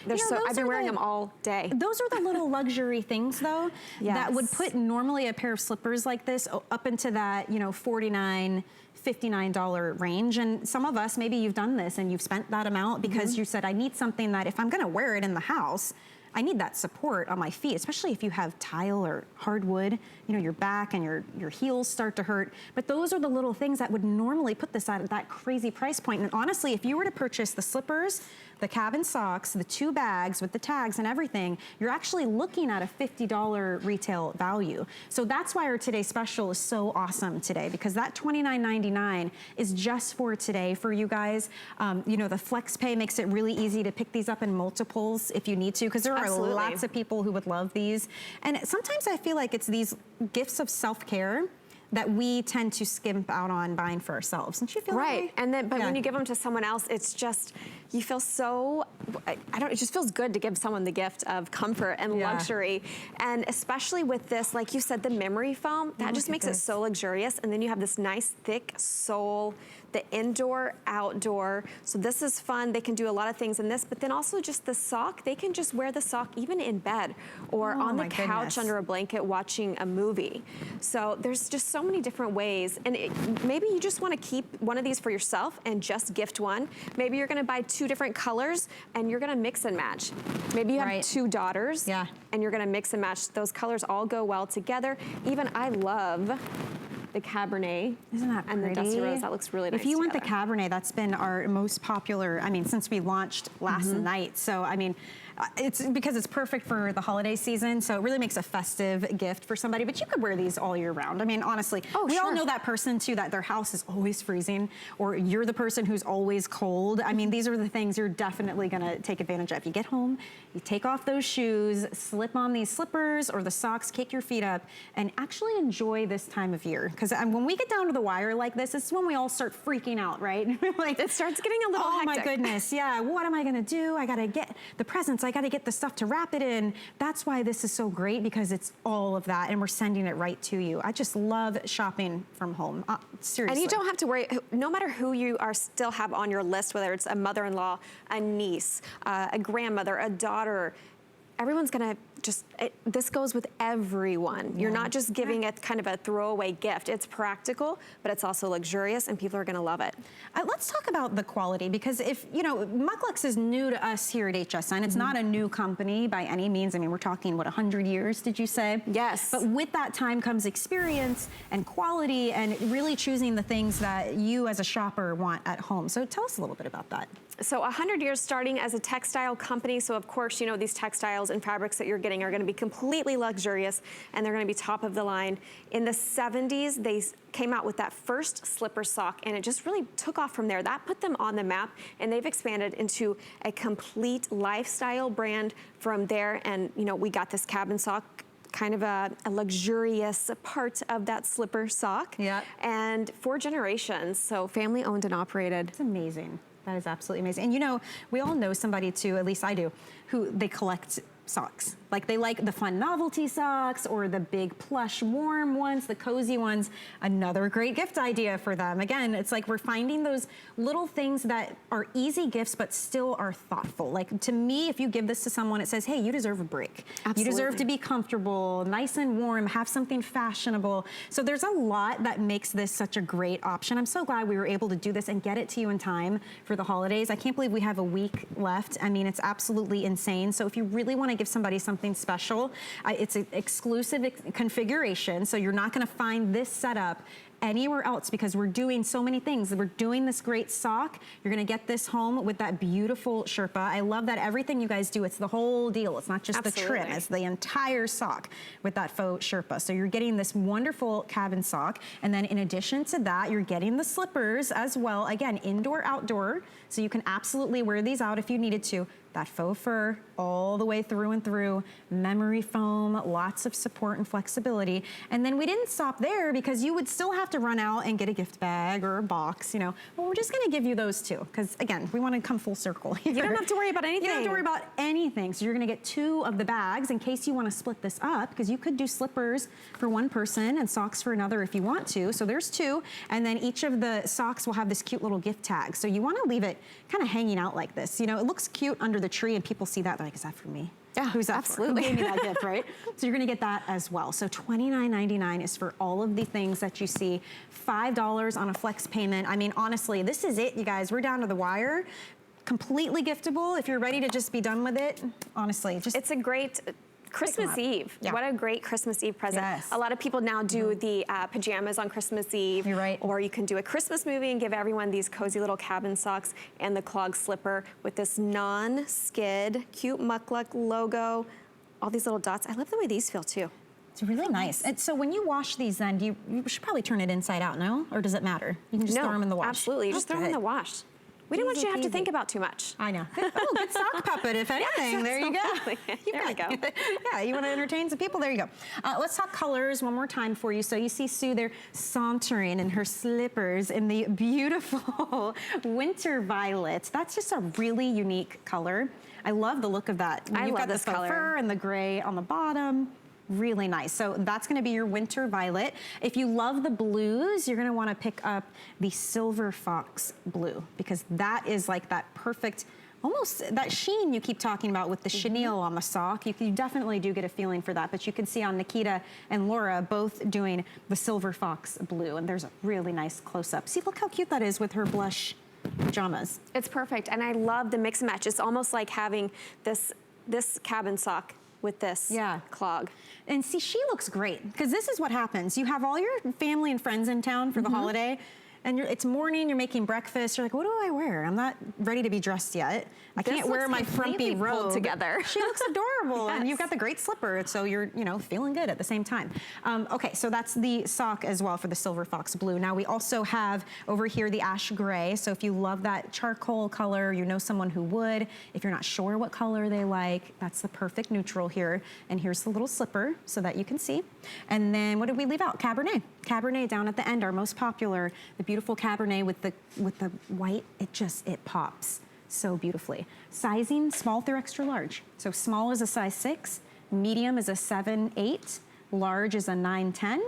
They're I've been wearing them all day. Those are the little luxury things, though, that would put normally a pair of slippers like this up into that, you know, $49, $59 range. And some of us, maybe you've done this and you've spent that amount because you said, I need something that if I'm going to wear it in the house, I need that support on my feet, especially if you have tile or hardwood, you know, your back and your heels start to hurt. But those are the little things that would normally put this at that crazy price point. And honestly, if you were to purchase the slippers, the cabin socks, the 2 bags with the tags and everything, you're actually looking at a $50 retail value. So that's why our Today Special is so awesome today, because that $29.99 is just for today for you guys. You know, the flex pay makes it really easy to pick these up in multiples if you need to, because there are lots of people who would love these. And sometimes I feel like it's these gifts of self-care that we tend to skimp out on buying for ourselves. Don't you feel that way? And then, but when you give them to someone else, it's just, you feel so, it just feels good to give someone the gift of comfort and luxury. And especially with this, like you said, the memory foam, that just makes it so luxurious. And then you have this nice thick sole, the indoor, outdoor. So this is fun. They can do a lot of things in this, but then also just the sock, they can just wear the sock even in bed or on the couch under a blanket watching a movie. So there's just so many different ways. And maybe you just want to keep one of these for yourself and just gift one. Maybe you're going to buy 2 different colors and you're going to mix and match. Maybe you have 2 daughters and you're going to mix and match. Those colors all go well together. Even I love the Cabernet. Isn't that pretty? And the Dusty Rose, that looks really nice If you want the together. Cabernet, that's been our most popular, I mean, since we launched last night. So, I mean, it's because it's perfect for the holiday season. So it really makes a festive gift for somebody, but you could wear these all year round. I mean, honestly, we all know that person too, that their house is always freezing, or you're the person who's always cold. I mean, these are the things you're definitely gonna take advantage of. You get home, you take off those shoes, slip on these slippers or the socks, kick your feet up, and actually enjoy this time of year. Because when we get down to the wire like this, it's when we all start freaking out, right? Like, it starts getting a little hectic. Oh my goodness, yeah, what am I gonna do? I gotta get the presents, I gotta get the stuff to wrap it in. That's why this is so great, because it's all of that, and we're sending it right to you. I just love shopping from home, seriously. And you don't have to worry, no matter who you are still have on your list, whether it's a mother-in-law, a niece, a grandmother, a daughter, everyone's gonna this goes with everyone. You're not just giving it kind of a throwaway gift. It's practical, but it's also luxurious, and people are gonna love it. Let's talk about the quality, because if, you know, Mucklucks is new to us here at HSN. It's not a new company by any means. I mean, we're talking, what, 100 years, did you say? Yes. But with that time comes experience and quality, and really choosing the things that you as a shopper want at home. So tell us a little bit about that. So 100 years starting as a textile company. So of course, you know, these textiles and fabrics that you're getting are gonna be completely luxurious, and they're gonna be top of the line. In the 70s, they came out with that first slipper sock, and it just really took off from there. That put them on the map, and they've expanded into a complete lifestyle brand from there. And you know, we got this cabin sock, kind of a luxurious part of that slipper sock. Yeah. And 4 generations, so family owned and operated. It's amazing. That is absolutely amazing. And you know, we all know somebody too, at least I do, who they collect socks. Like they like the fun novelty socks, or the big plush warm ones, the cozy ones. Another great gift idea for them. Again, it's like we're finding those little things that are easy gifts but still are thoughtful. Like to me, if you give this to someone, it says, hey, you deserve a break. Absolutely. You deserve to be comfortable, nice and warm, have something fashionable. So there's a lot that makes this such a great option. I'm so glad we were able to do this and get it to you in time for the holidays. I can't believe we have a week left. I mean, it's absolutely insane. So if you really want to give somebody something special, it's an exclusive configuration, so you're not going to find this setup anywhere else, because we're doing so many things. We're doing this great sock. You're gonna get this home with that beautiful Sherpa. I love that everything you guys do, it's the whole deal. It's not just the trim, it's the entire sock with that faux Sherpa. So you're getting this wonderful cabin sock, and then in addition to that, you're getting the slippers as well. Again, indoor, outdoor, so you can absolutely wear these out if you needed to. That faux fur all the way through and through, memory foam, lots of support and flexibility. And then we didn't stop there, because you would still have to run out and get a gift bag or a box, you know. Well, we're just gonna give you those too, because again, we wanna come full circle here. You don't have to worry about anything. You don't have to worry about anything. So you're gonna get 2 of the bags in case you wanna split this up, because you could do slippers for one person and socks for another if you want to. So there's 2, and then each of the socks will have this cute little gift tag. So you wanna leave it kind of hanging out like this. You know, it looks cute under the tree, and people see that, they're like, is that for me? Yeah, who's that absolutely. for? Who gave me that gift, right? So you're gonna get that as well. So $29.99 is for all of the things that you see. $5 on a flex payment. I mean, honestly, this is it, you guys. We're down to the wire. Completely giftable. If you're ready to just be done with it, honestly, just. It's a great Christmas Eve. Yeah. What a great Christmas Eve present. Yes. A lot of people now do the pajamas on Christmas Eve. You're right. Or you can do a Christmas movie and give everyone these cozy little cabin socks and the clog slipper with this non-skid, cute Muckluck logo, all these little dots. I love the way these feel too. It's really nice. And so when you wash these, then you should probably turn it inside out, no? Or does it matter? You can just throw them in the wash. Absolutely. You just throw them in the wash. We don't want you to have to think about too much. I know. Oh, good sock puppet, if anything. Yes, there you go. there we go. Yeah, you want to entertain some people? There you go. Let's talk colors one more time for you. So you see Sue there sauntering in her slippers in the beautiful winter violet. That's just a really unique color. I love the look of that. I You've love got this the faux color. fur and the gray on the bottom. Really nice. So that's gonna be your winter violet. If you love the blues, you're gonna wanna pick up the silver fox blue, because that is like that perfect, almost that sheen you keep talking about with the chenille on the sock. You definitely do get a feeling for that, but you can see on Nikita and Laura both doing the silver fox blue, and there's a really nice close-up. See, look how cute that is with her blush pajamas. It's perfect, and I love the mix and match. It's almost like having this cabin sock with this clog. And see, she looks great, because this is what happens. You have all your family and friends in town for the holiday, and it's morning, you're making breakfast, you're like, what do I wear? I'm not ready to be dressed yet. I can't wear my frumpy robe. Together. She looks adorable, Yes. and you've got the great slipper, so you're, you know, feeling good at the same time. Okay, so that's the sock as well for the silver fox blue. Now we also have over here the ash gray, so if you love that charcoal color, you know someone who would. If you're not sure what color they like, that's the perfect neutral here. And here's the little slipper so that you can see. And then what did we leave out? Cabernet. Cabernet down at the end, our most popular, the beautiful Cabernet with the white, it pops. so beautifully. Sizing, small through extra large. So small is a size 6, medium is a 7-8, large is a 9-10.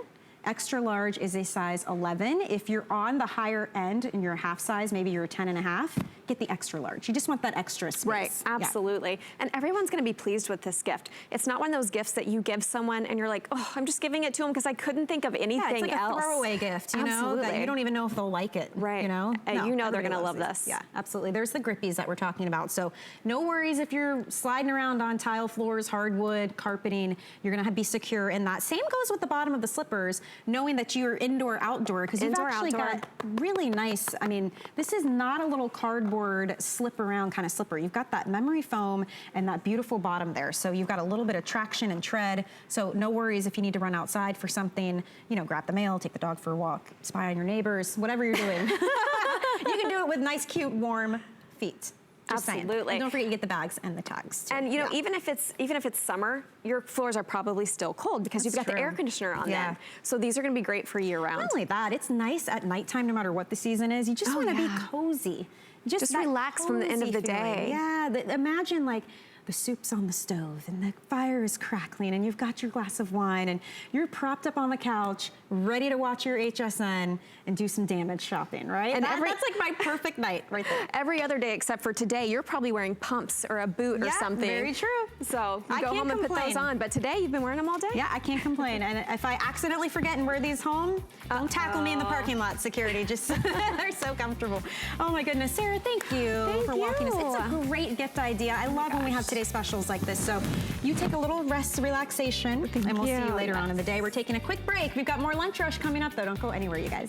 Extra large is a size 11. If you're on the higher end and you're a half size, maybe you're a 10.5, get the extra large. You just want that extra space. Right, absolutely. Yeah. And everyone's gonna be pleased with this gift. It's not one of those gifts that you give someone and you're like, oh, I'm just giving it to them because I couldn't think of anything else. Yeah, it's like a throwaway gift, you know, that you don't even know if they'll like it. Right. You know? And you know they're gonna love this. Yeah, absolutely. There's the grippies that we're talking about. So no worries if you're sliding around on tile floors, hardwood, carpeting, you're gonna be secure in that. Same goes with the bottom of the slippers, knowing that you're indoor, outdoor, because you've actually got really nice, I mean, this is not a little cardboard slip around kind of slipper. You've got that memory foam and that beautiful bottom there. So you've got a little bit of traction and tread. So no worries if you need to run outside for something, you know, grab the mail, take the dog for a walk, spy on your neighbors, whatever you're doing. You can do it with nice, cute, warm feet. Just absolutely. Saying. And don't forget you get the bags and the tags too. And you know, even if it's summer, your floors are probably still cold because you've got the air conditioner on them. So these are gonna be great for year round. Not only that, it's nice at nighttime no matter what the season is. You just wanna be cozy. Just relax from the end of the day. Yeah, imagine like the soup's on the stove and the fire is crackling and you've got your glass of wine and you're propped up on the couch, ready to watch your HSN and do some damage shopping, right? And that's like my perfect night right there. Every other day except for today, you're probably wearing pumps or a boot or something. Very true. So you go home and put those on, but today you've been wearing them all day? Yeah, I can't complain. And if I accidentally forget and wear these home, don't tackle me in the parking lot, security. Just, they're so comfortable. Oh my goodness. Sarah, thank you for walking us. It's a great gift idea. I love when we have today's specials like this. So you take a little rest, relaxation, and we'll see you later on in the day. We're taking a quick break. We've got more Lunch Rush coming up though. Don't go anywhere, you guys.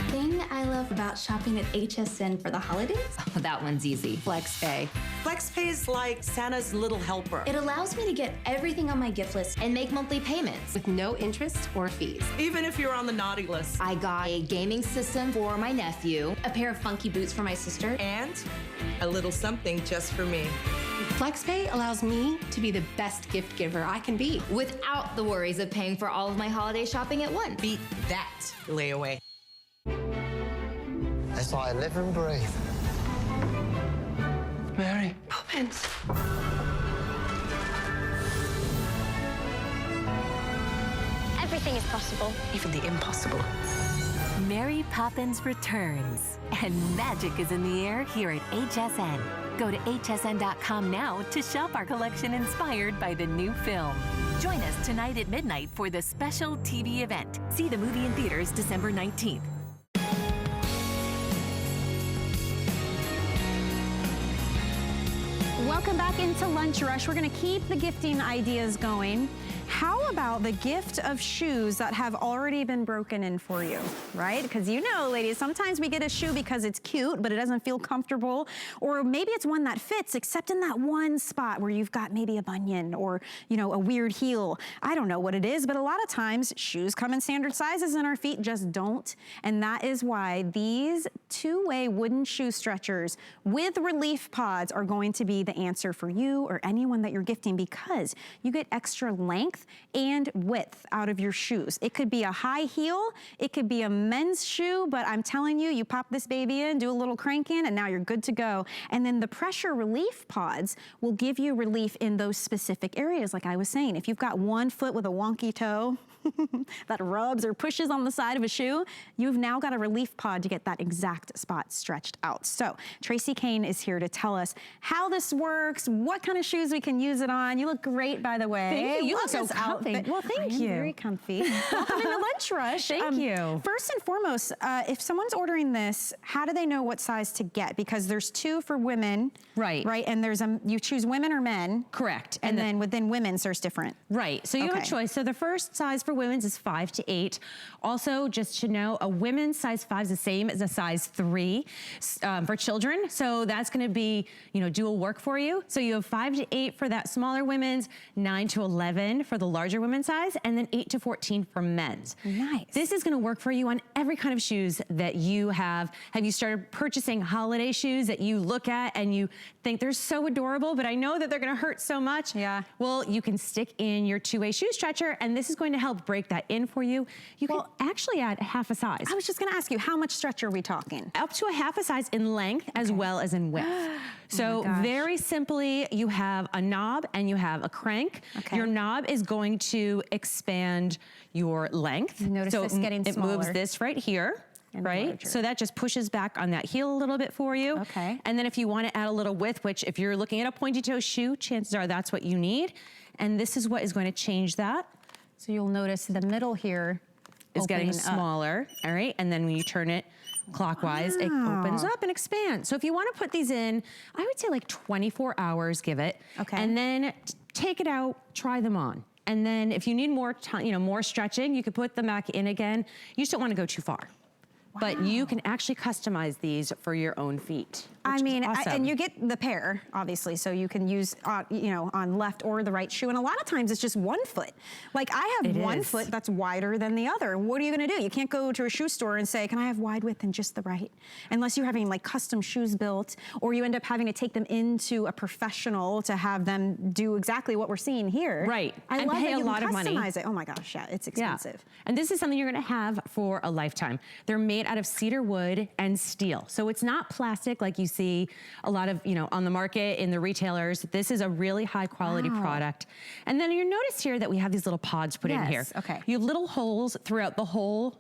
Thing I love about shopping at HSN for the holidays? Oh, that one's easy. FlexPay. FlexPay is like Santa's little helper. It allows me to get everything on my gift list and make monthly payments with no interest or fees. Even if you're on the naughty list. I got a gaming system for my nephew, a pair of funky boots for my sister, and a little something just for me. FlexPay allows me to be the best gift giver I can be without the worries of paying for all of my holiday shopping at once. Beat that layaway. That's why I live and breathe. Mary Poppins. Everything is possible. Even the impossible. Mary Poppins returns, and magic is in the air here at HSN. Go to hsn.com now to shop our collection inspired by the new film. Join us tonight at midnight for the special TV event. See the movie in theaters December 19th. Welcome back into Lunch Rush. We're gonna keep the gifting ideas going. How about the gift of shoes that have already been broken in for you, right? Because you know, ladies, sometimes we get a shoe because it's cute, but it doesn't feel comfortable. Or maybe it's one that fits, except in that one spot where you've got maybe a bunion or, you know, a weird heel. I don't know what it is, but a lot of times shoes come in standard sizes and our feet just don't. And that is why these two-way wooden shoe stretchers with relief pods are going to be the answer for you or anyone that you're gifting, because you get extra length and width out of your shoes. It could be a high heel, it could be a men's shoe, but I'm telling you, you pop this baby in, do a little crank in, and now you're good to go. And then the pressure relief pods will give you relief in those specific areas. Like I was saying, if you've got one foot with a wonky toe that rubs or pushes on the side of a shoe, you've now got a relief pod to get that exact spot stretched out. So Tracy Kane is here to tell us how this works, what kind of shoes we can use it on. You look great, by the way. Thank you. You look so comfy. Well, thank you. Very comfy. Welcome to Lunch Rush. Thank you. First and foremost, if someone's ordering this, how do they know what size to get? Because there's 2 for women. Right. Right, and there's you choose women or men. Correct. And then within women's, there's different. Right, so you have a choice. So the first size for women's is 5 to 8. Also, just to know, a women's size 5 is the same as a size 3 for children. So that's gonna be, you know, dual work for you. So you have 5 to 8 for that smaller women's, 9 to 11 for the larger women's size, and then 8 to 14 for men's. Nice. This is gonna work for you on every kind of shoes that you have. Have you started purchasing holiday shoes that you look at and you think they're so adorable, but I know that they're gonna hurt so much? Yeah. Well, you can stick in your two-way shoe stretcher, and this is going to help break that in for you. You can actually add half a size. I was just gonna ask you, how much stretch are we talking? Up to a half a size in length as well as in width. So very simply, you have a knob and you have a crank. Your knob is going to expand your length. You notice this getting smaller. It moves this right here. Right? Larger. So that just pushes back on that heel a little bit for you. Okay. And then if you want to add a little width, which if you're looking at a pointy toe shoe, chances are that's what you need. And this is what is going to change that. So you'll notice the middle here is getting opening up. smaller, all right? And then when you turn it clockwise, it opens up and expands. So if you want to put these in, I would say like 24 hours, give it. Okay. And then take it out, try them on. And then if you need more time, you know, more stretching, you could put them back in again. You just don't want to go too far. But you can actually customize these for your own feet. I mean, awesome. and you get the pair, obviously, so you can use, you know, on left or the right shoe. And a lot of times it's just one foot. Like I have one foot that's wider than the other. What are you gonna do? You can't go to a shoe store and say, can I have wide width and just the right? Unless you're having like custom shoes built, or you end up having to take them into a professional to have them do exactly what we're seeing here. Right. I And love pay that a you lot can of money. customize it. Oh my gosh, yeah, it's expensive. Yeah. And this is something you're gonna have for a lifetime. They're made out of cedar wood and steel. So it's not plastic like you see a lot of, you know, on the market in the retailers. This is a really high quality product. And then you notice here that we have these little pods put in here. Okay. You have little holes throughout the whole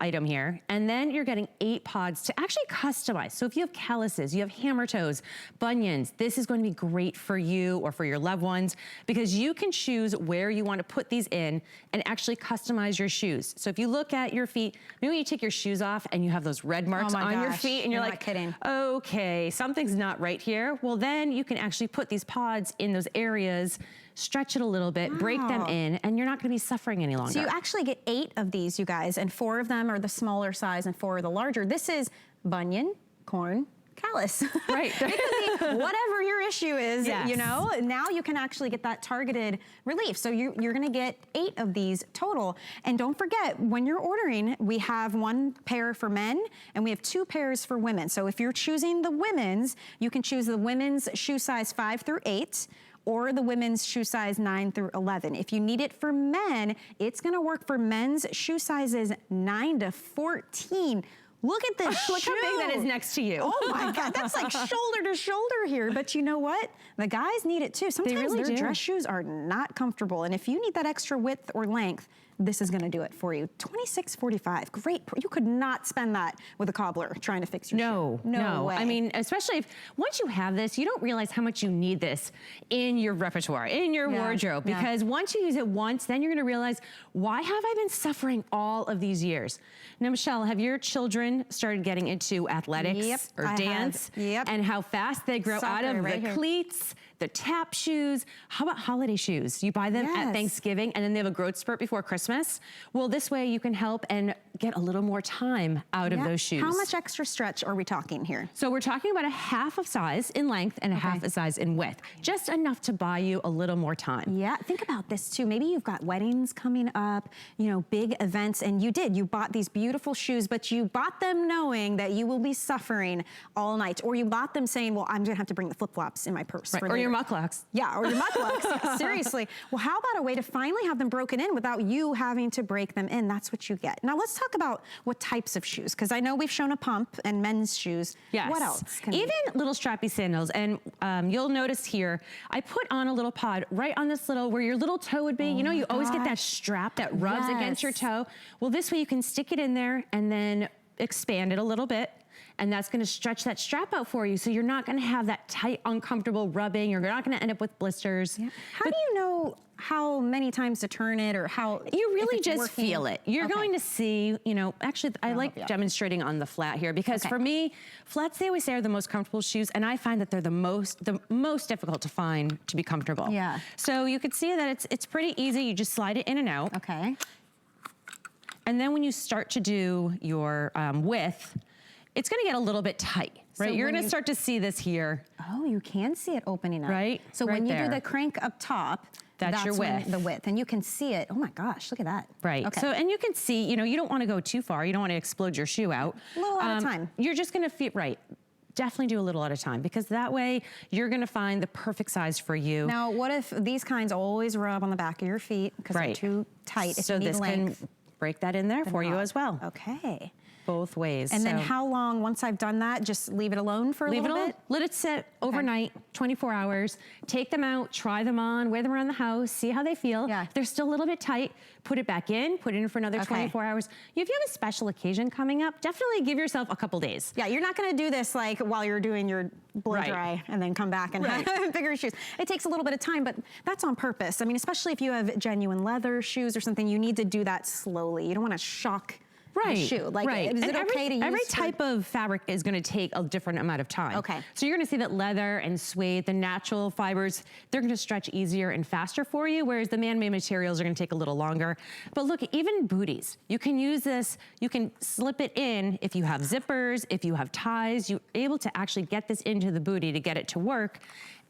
item here, and then you're getting 8 pods to actually customize. So if you have calluses, you have hammer toes, bunions, this is going to be great for you or for your loved ones because you can choose where you want to put these in and actually customize your shoes. So if you look at your feet, maybe when you take your shoes off and you have those red marks on your feet and you're like, kidding. Okay, something's not right here. Well, then you can actually put these pods in those areas, stretch it a little bit, break them in, and you're not gonna be suffering any longer. So you actually get 8 of these, you guys, and 4 of them are the smaller size and 4 are the larger. This is bunion, corn, callus. Right. It could be whatever your issue is, you know? Now you can actually get that targeted relief. So you're gonna get 8 of these total. And don't forget, when you're ordering, we have 1 pair for men and we have 2 pairs for women. So if you're choosing the women's, you can choose the women's shoe size 5 through 8, or the women's shoe size 9 through 11. If you need it for men, it's gonna work for men's shoe sizes 9 to 14. Look at this Look shoe. how big that is next to you. Oh my God, that's like shoulder to shoulder here. But you know what? The guys need it too. Sometimes really their do. dress shoes are not comfortable. And if you need that extra width or length, this is gonna do it for you. $26.45, great. You could not spend that with a cobbler trying to fix your shoe. No way. I mean, especially if, once you have this, you don't realize how much you need this in your repertoire, in your wardrobe, because once you use it once, then you're gonna realize, why have I been suffering all of these years? Now, Michelle, have your children started getting into athletics or dance? And how fast they grow out of the cleats, the tap shoes. How about holiday shoes? You buy them at Thanksgiving and then they have a growth spurt before Christmas. Well, this way you can help and get a little more time out of those shoes. How much extra stretch are we talking here? So we're talking about a half of size in length and a half a size in width. Just enough to buy you a little more time. Yeah, think about this too. Maybe you've got weddings coming up, you know, big events, and you bought these beautiful shoes, but you bought them knowing that you will be suffering all night, or you bought them saying, well, I'm gonna have to bring the flip-flops in my purse. Right. Or your mucklucks. Yeah, or your mucklucks, seriously. Well, how about a way to finally have them broken in without you having to break them in? That's what you get. Now let's talk about what types of shoes, because I know we've shown a pump and men's shoes. Yes. What else? Even little strappy sandals. And you'll notice here, I put on a little pod right on this little, where your little toe would be. You know, you always get that strap that rubs against your toe. Well, this way you can stick it in there and then expand it a little bit. And that's gonna stretch that strap out for you. So you're not gonna have that tight, uncomfortable rubbing. You're not gonna end up with blisters. Yeah. How do you know how many times to turn it, or how? You really just feel it. You're going to see, you know, actually I like demonstrating on the flat here, because for me, flats, they always say, are the most comfortable shoes, and I find that they're the most difficult to find to be comfortable. Yeah. So you could see that it's pretty easy. You just slide it in and out. Okay. And then when you start to do your width, it's gonna get a little bit tight, right? So You're gonna start to see this here. Oh, you can see it opening up. Right, So right when you there. do the crank up top, That's your width. The width, and you can see it. Oh my gosh, look at that. Right. Okay. So, and you can see, you know, you don't want to go too far. You don't want to explode your shoe out. A little at a time. You're just going to feel, right. Definitely do a little at a time, because that way you're going to find the perfect size for you. Now, what if these kinds always rub on the back of your feet because they're too tight? So this can break that in there for you as well. Okay. Both ways. And then how long, once I've done that, just leave it alone for a little bit? Let it sit overnight, 24 hours. Take them out, try them on, wear them around the house, see how they feel. Yeah. If they're still a little bit tight, put it back in, put it in for another 24 hours. If you have a special occasion coming up, definitely give yourself a couple days. Yeah, you're not gonna do this like while you're doing your blow dry and then come back and have bigger shoes. It takes a little bit of time, but that's on purpose. I mean, especially if you have genuine leather shoes or something, you need to do that slowly. You don't wanna shock the shoe. Like, is it okay to use? Every type of fabric is going to take a different amount of time. Okay. So you're going to see that leather and suede, the natural fibers, they're going to stretch easier and faster for you, whereas the man-made materials are going to take a little longer. But look, even booties, you can use this, you can slip it in if you have zippers, if you have ties, you're able to actually get this into the bootie to get it to work.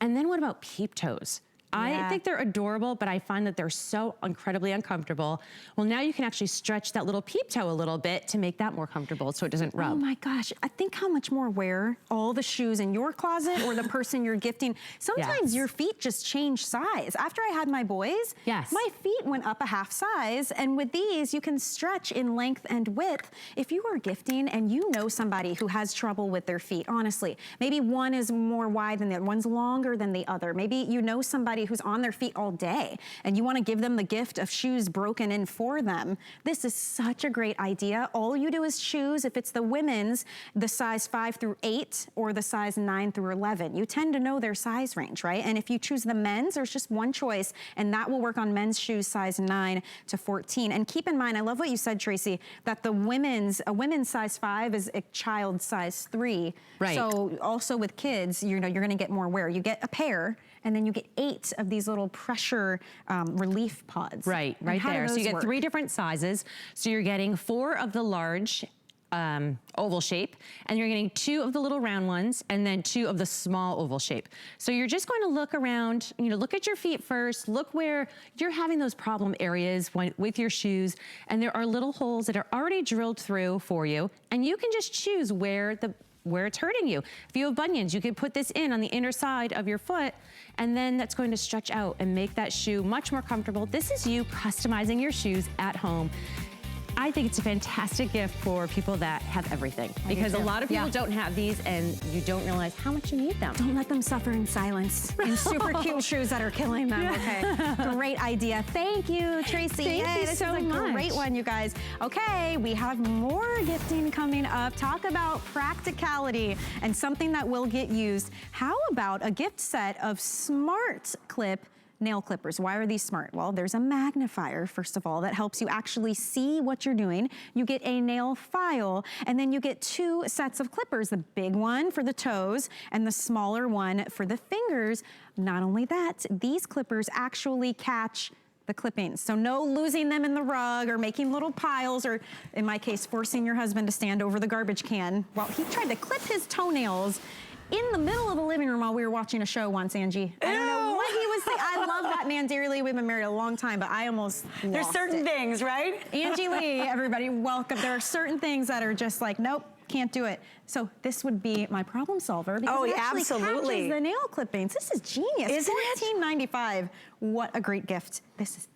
And then what about peep toes? I think they're adorable, but I find that they're so incredibly uncomfortable. Well, now you can actually stretch that little peep toe a little bit to make that more comfortable so it doesn't rub. Oh my gosh, I think how much more wear all the shoes in your closet or the person you're gifting. Sometimes your feet just change size. After I had my boys, my feet went up a half size, and with these, you can stretch in length and width. If you are gifting and you know somebody who has trouble with their feet, honestly, maybe one is more wide than the other, one's longer than the other. Maybe you know somebody who's on their feet all day and you want to give them the gift of shoes broken in for them. This is such a great idea. All you do is choose, if it's the women's, the size 5 through 8 or the size 9 through 11. You tend to know their size range, right? And if you choose the men's, there's just one choice, and that will work on men's shoes size 9 to 14. And keep in mind, I love what you said, Tracy, that a women's size 5 is a child size 3. Right. So also with kids, you know, you're gonna get more wear. You get a pair, and then you get 8 of these little pressure relief pods. Right there. So you get 3 different sizes. So you're getting 4 of the large oval shape, and you're getting 2 of the little round ones, and then 2 of the small oval shape. So you're just going to look around, you know, look at your feet first, look where you're having those problem areas with your shoes, and there are little holes that are already drilled through for you, and you can just choose where it's hurting you. If you have bunions, you could put this in on the inner side of your foot, and then that's going to stretch out and make that shoe much more comfortable. This is you customizing your shoes at home. I think it's a fantastic gift for people that have everything, because a lot of people don't have these, and you don't realize how much you need them. Don't let them suffer in silence in super cute shoes that are killing them. Okay, great idea. Thank you, Tracy. Thank you this so is a much. Great one, you guys. Okay, we have more gifting coming up. Talk about practicality and something that will get used. How about a gift set of smart clip nail clippers? Why are these smart? Well, there's a magnifier, first of all, that helps you actually see what you're doing. You get a nail file, and then you get 2 sets of clippers, the big one for the toes and the smaller one for the fingers. Not only that, these clippers actually catch the clippings. So no losing them in the rug or making little piles, or in my case, forcing your husband to stand over the garbage can while he tried to clip his toenails in the middle of the living room while we were watching a show once, Angie. I don't know what he was saying. I love that man dearly. We've been married a long time, but I almost There's certain things, right? Angie Lee, everybody, welcome. There are certain things that are just like, nope, can't do it. So this would be my problem solver, because it actually catches the nail clippings. This is genius. Isn't it? $14.95. What a great gift. This is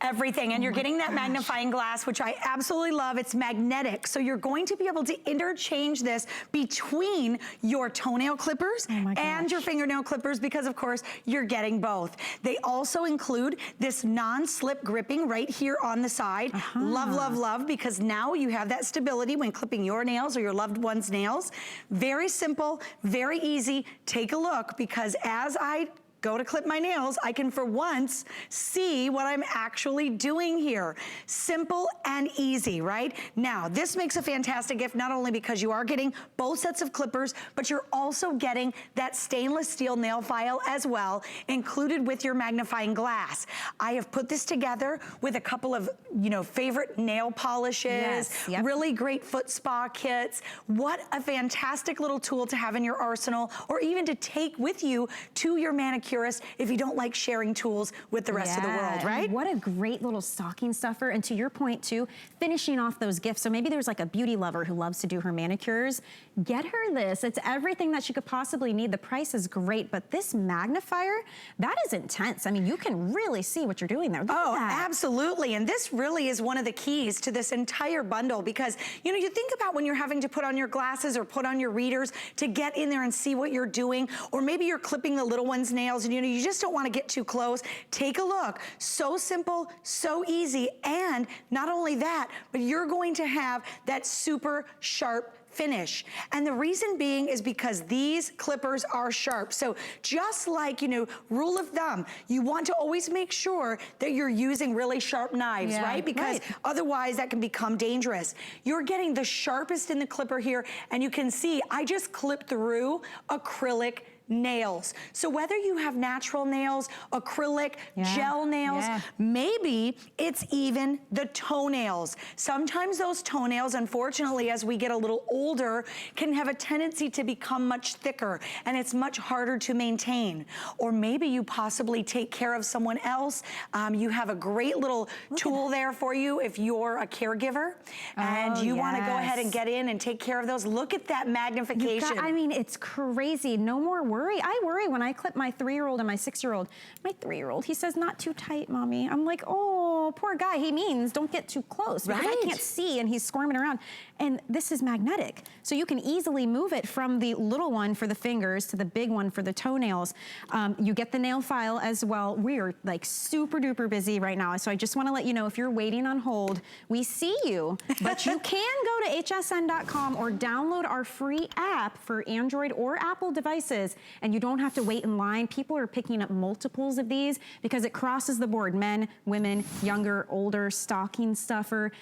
everything, and you're getting that magnifying glass, which I absolutely love. It's magnetic, so you're going to be able to interchange this between your toenail clippers and your fingernail clippers, because of course you're getting both. They also include this non-slip gripping right here on the side. Love, love, love, because now you have that stability when clipping your nails or your loved one's nails. Very simple, very easy. Take a look, because as I go to clip my nails, I can for once see what I'm actually doing here. Simple and easy, right? Now, this makes a fantastic gift, not only because you are getting both sets of clippers, but you're also getting that stainless steel nail file as well, included with your magnifying glass. I have put this together with a couple of, you know, favorite nail polishes, really great foot spa kits. What a fantastic little tool to have in your arsenal, or even to take with you to your manicure manicurist if you don't like sharing tools with the rest of the world, right? What a great little stocking stuffer. And to your point too, finishing off those gifts. So maybe there's like a beauty lover who loves to do her manicures. Get her this. It's everything that she could possibly need. The price is great, but this magnifier, that is intense. I mean, you can really see what you're doing there. Look at that. Absolutely. And this really is one of the keys to this entire bundle because, you know, you think about when you're having to put on your glasses or put on your readers to get in there and see what you're doing, or maybe you're clipping the little one's nails and, you know, you just don't want to get too close. Take a look. So simple, so easy. And not only that, but you're going to have that super sharp finish. And the reason being is because these clippers are sharp. So just like, you know, rule of thumb, you want to always make sure that you're using really sharp knives, right? Because otherwise that can become dangerous. You're getting the sharpest in the clipper here, and you can see I just clipped through acrylic nails. So whether you have natural nails, acrylic, gel nails, maybe it's even the toenails. Sometimes those toenails, unfortunately, as we get a little older, can have a tendency to become much thicker and it's much harder to maintain. Or maybe you possibly take care of someone else. You have a great little tool there for you if you're a caregiver and you want to go ahead and get in and take care of those. Look at that magnification. I mean, it's crazy. No more worry. I worry when I clip my 3-year-old and my 6-year-old. My 3-year-old, he says, not too tight, mommy. I'm like, oh, poor guy. He means don't get too close because I can't see and he's squirming around. And this is magnetic. So you can easily move it from the little one for the fingers to the big one for the toenails. You get the nail file as well. We are like super duper busy right now. So I just want to let you know, if you're waiting on hold, we see you, but you can go to hsn.com or download our free app for Android or Apple devices. And you don't have to wait in line. People are picking up multiples of these because it crosses the board. Men, women, younger, older, stocking stuffer,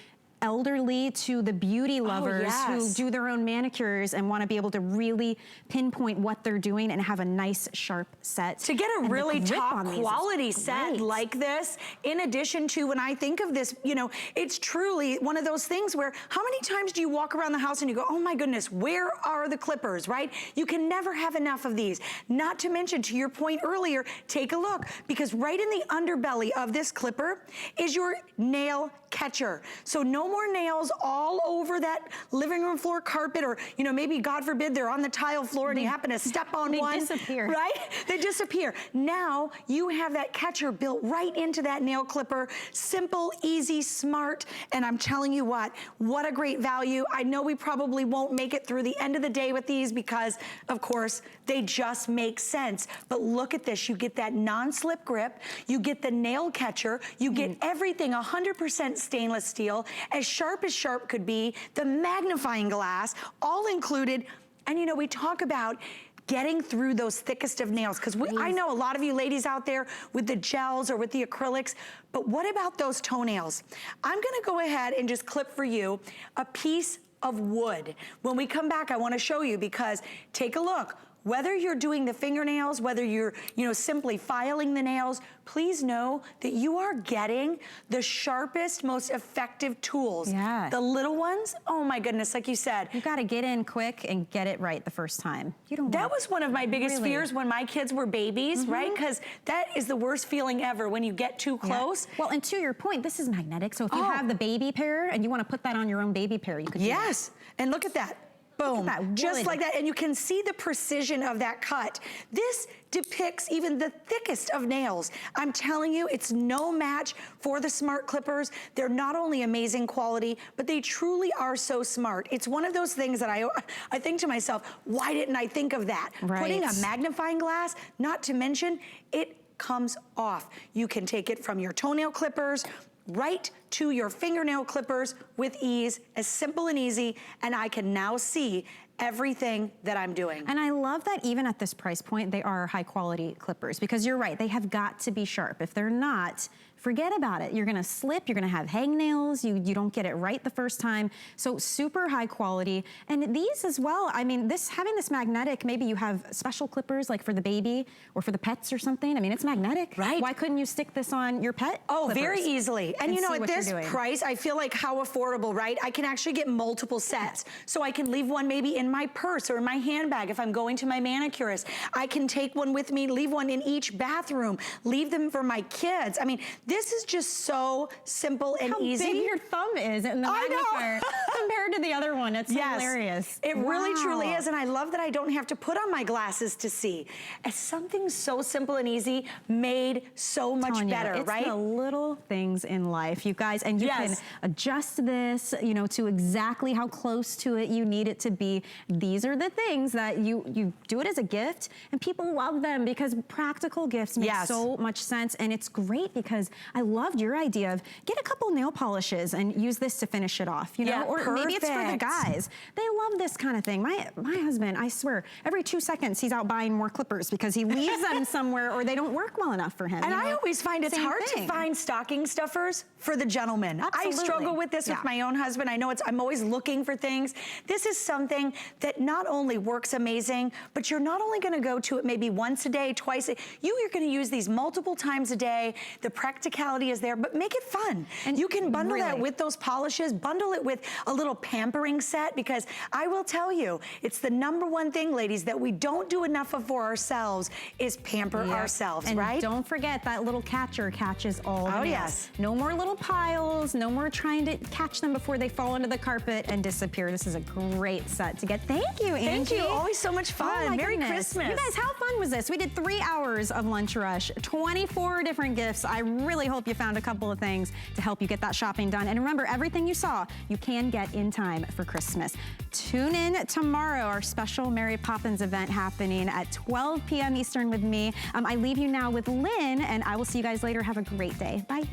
elderly to the beauty lovers who do their own manicures and want to be able to really pinpoint what they're doing and have a nice sharp set. To get a really top quality set like this, in addition to, when I think of this, you know, it's truly one of those things where how many times do you walk around the house and you go, oh my goodness, where are the clippers, right? You can never have enough of these. Not to mention, to your point earlier, take a look, because right in the underbelly of this clipper is your nail catcher. So no more nails all over that living room floor carpet, or, you know, maybe God forbid they're on the tile floor and you happen to step on one. They disappear. Right? They disappear. Now you have that catcher built right into that nail clipper. Simple, easy, smart. And I'm telling you what a great value. I know we probably won't make it through the end of the day with these because, of course, they just make sense. But look at this. You get that non-slip grip. You get the nail catcher. You get everything 100% stainless steel, as sharp could be, the magnifying glass, all included. And you know, we talk about getting through those thickest of nails, because I know a lot of you ladies out there with the gels or with the acrylics, but what about those toenails? I'm gonna go ahead and just clip for you a piece of wood. When we come back, I wanna show you, because take a look. Whether you're doing the fingernails, whether you're, you know, simply filing the nails, please know that you are getting the sharpest, most effective tools. The little ones, oh my goodness, like you said. You gotta get in quick and get it right the first time. That was one of my biggest fears when my kids were babies, right? Because that is the worst feeling ever, when you get too close. Well, and to your point, this is magnetic. So if you have the baby pair and you wanna put that on your own baby pair, you could do that. And look at that. Boom, just like that. And you can see the precision of that cut. This depicts even the thickest of nails. I'm telling you, it's no match for the smart clippers. They're not only amazing quality, but they truly are so smart. It's one of those things that I think to myself, why didn't I think of that? Putting a magnifying glass, not to mention, it comes off. You can take it from your toenail clippers right to your fingernail clippers with ease, as simple and easy, and I can now see everything that I'm doing. And I love that even at this price point, they are high quality clippers, because you're right, they have got to be sharp. If they're not, forget about it. You're gonna slip, you're gonna have hangnails, you don't get it right the first time. So super high quality. And these as well, I mean, having this magnetic, maybe you have special clippers like for the baby or for the pets or something. I mean, it's magnetic. Right. Why couldn't you stick this on your pet clippers? Very easily. And you know, at this price, I feel like how affordable, right? I can actually get multiple sets. So I can leave one maybe in in my purse or in my handbag if I'm going to my manicurist. I can take one with me, leave one in each bathroom, leave them for my kids. I mean, this is just so simple and easy. How big your thumb is in the magnifier compared to the other one. It's hilarious. It really truly is, and I love that I don't have to put on my glasses to see. It's something so simple and easy made so much better, right? It's the little things in life, you guys, and you can adjust this, you know, to exactly how close to it you need it to be. These are the things that you do it as a gift, and people love them because practical gifts make so much sense, and it's great because I loved your idea of get a couple nail polishes and use this to finish it off, you know, or maybe it's for the guys. They love this kind of thing. My husband, I swear, every 2 seconds he's out buying more clippers because he leaves them somewhere or they don't work well enough for him. And I always find it's hard to find stocking stuffers for the gentleman. I struggle with this with my own husband. I know I'm always looking for things. This is something that not only works amazing, but you're not only gonna go to it maybe once a day, twice a day, you're gonna use these multiple times a day. The practicality is there, but make it fun. And you can bundle that with those polishes, bundle it with a little pampering set, because I will tell you, it's the #1 thing, ladies, that we don't do enough of for ourselves is pamper ourselves, and right? Don't forget that little catcher catches all the nails. Yes. No more little piles, no more trying to catch them before they fall into the carpet and disappear. This is a great set to get. Thank you, Angie. Thank you, always so much fun. Merry Christmas. You guys, how fun was this? We did 3 hours of Lunch Rush, 24 different gifts. I really hope you found a couple of things to help you get that shopping done. And remember, everything you saw, you can get in time for Christmas. Tune in tomorrow, our special Mary Poppins event happening at 12 p.m. Eastern with me. I leave you now with Lynn, and I will see you guys later. Have a great day. Bye.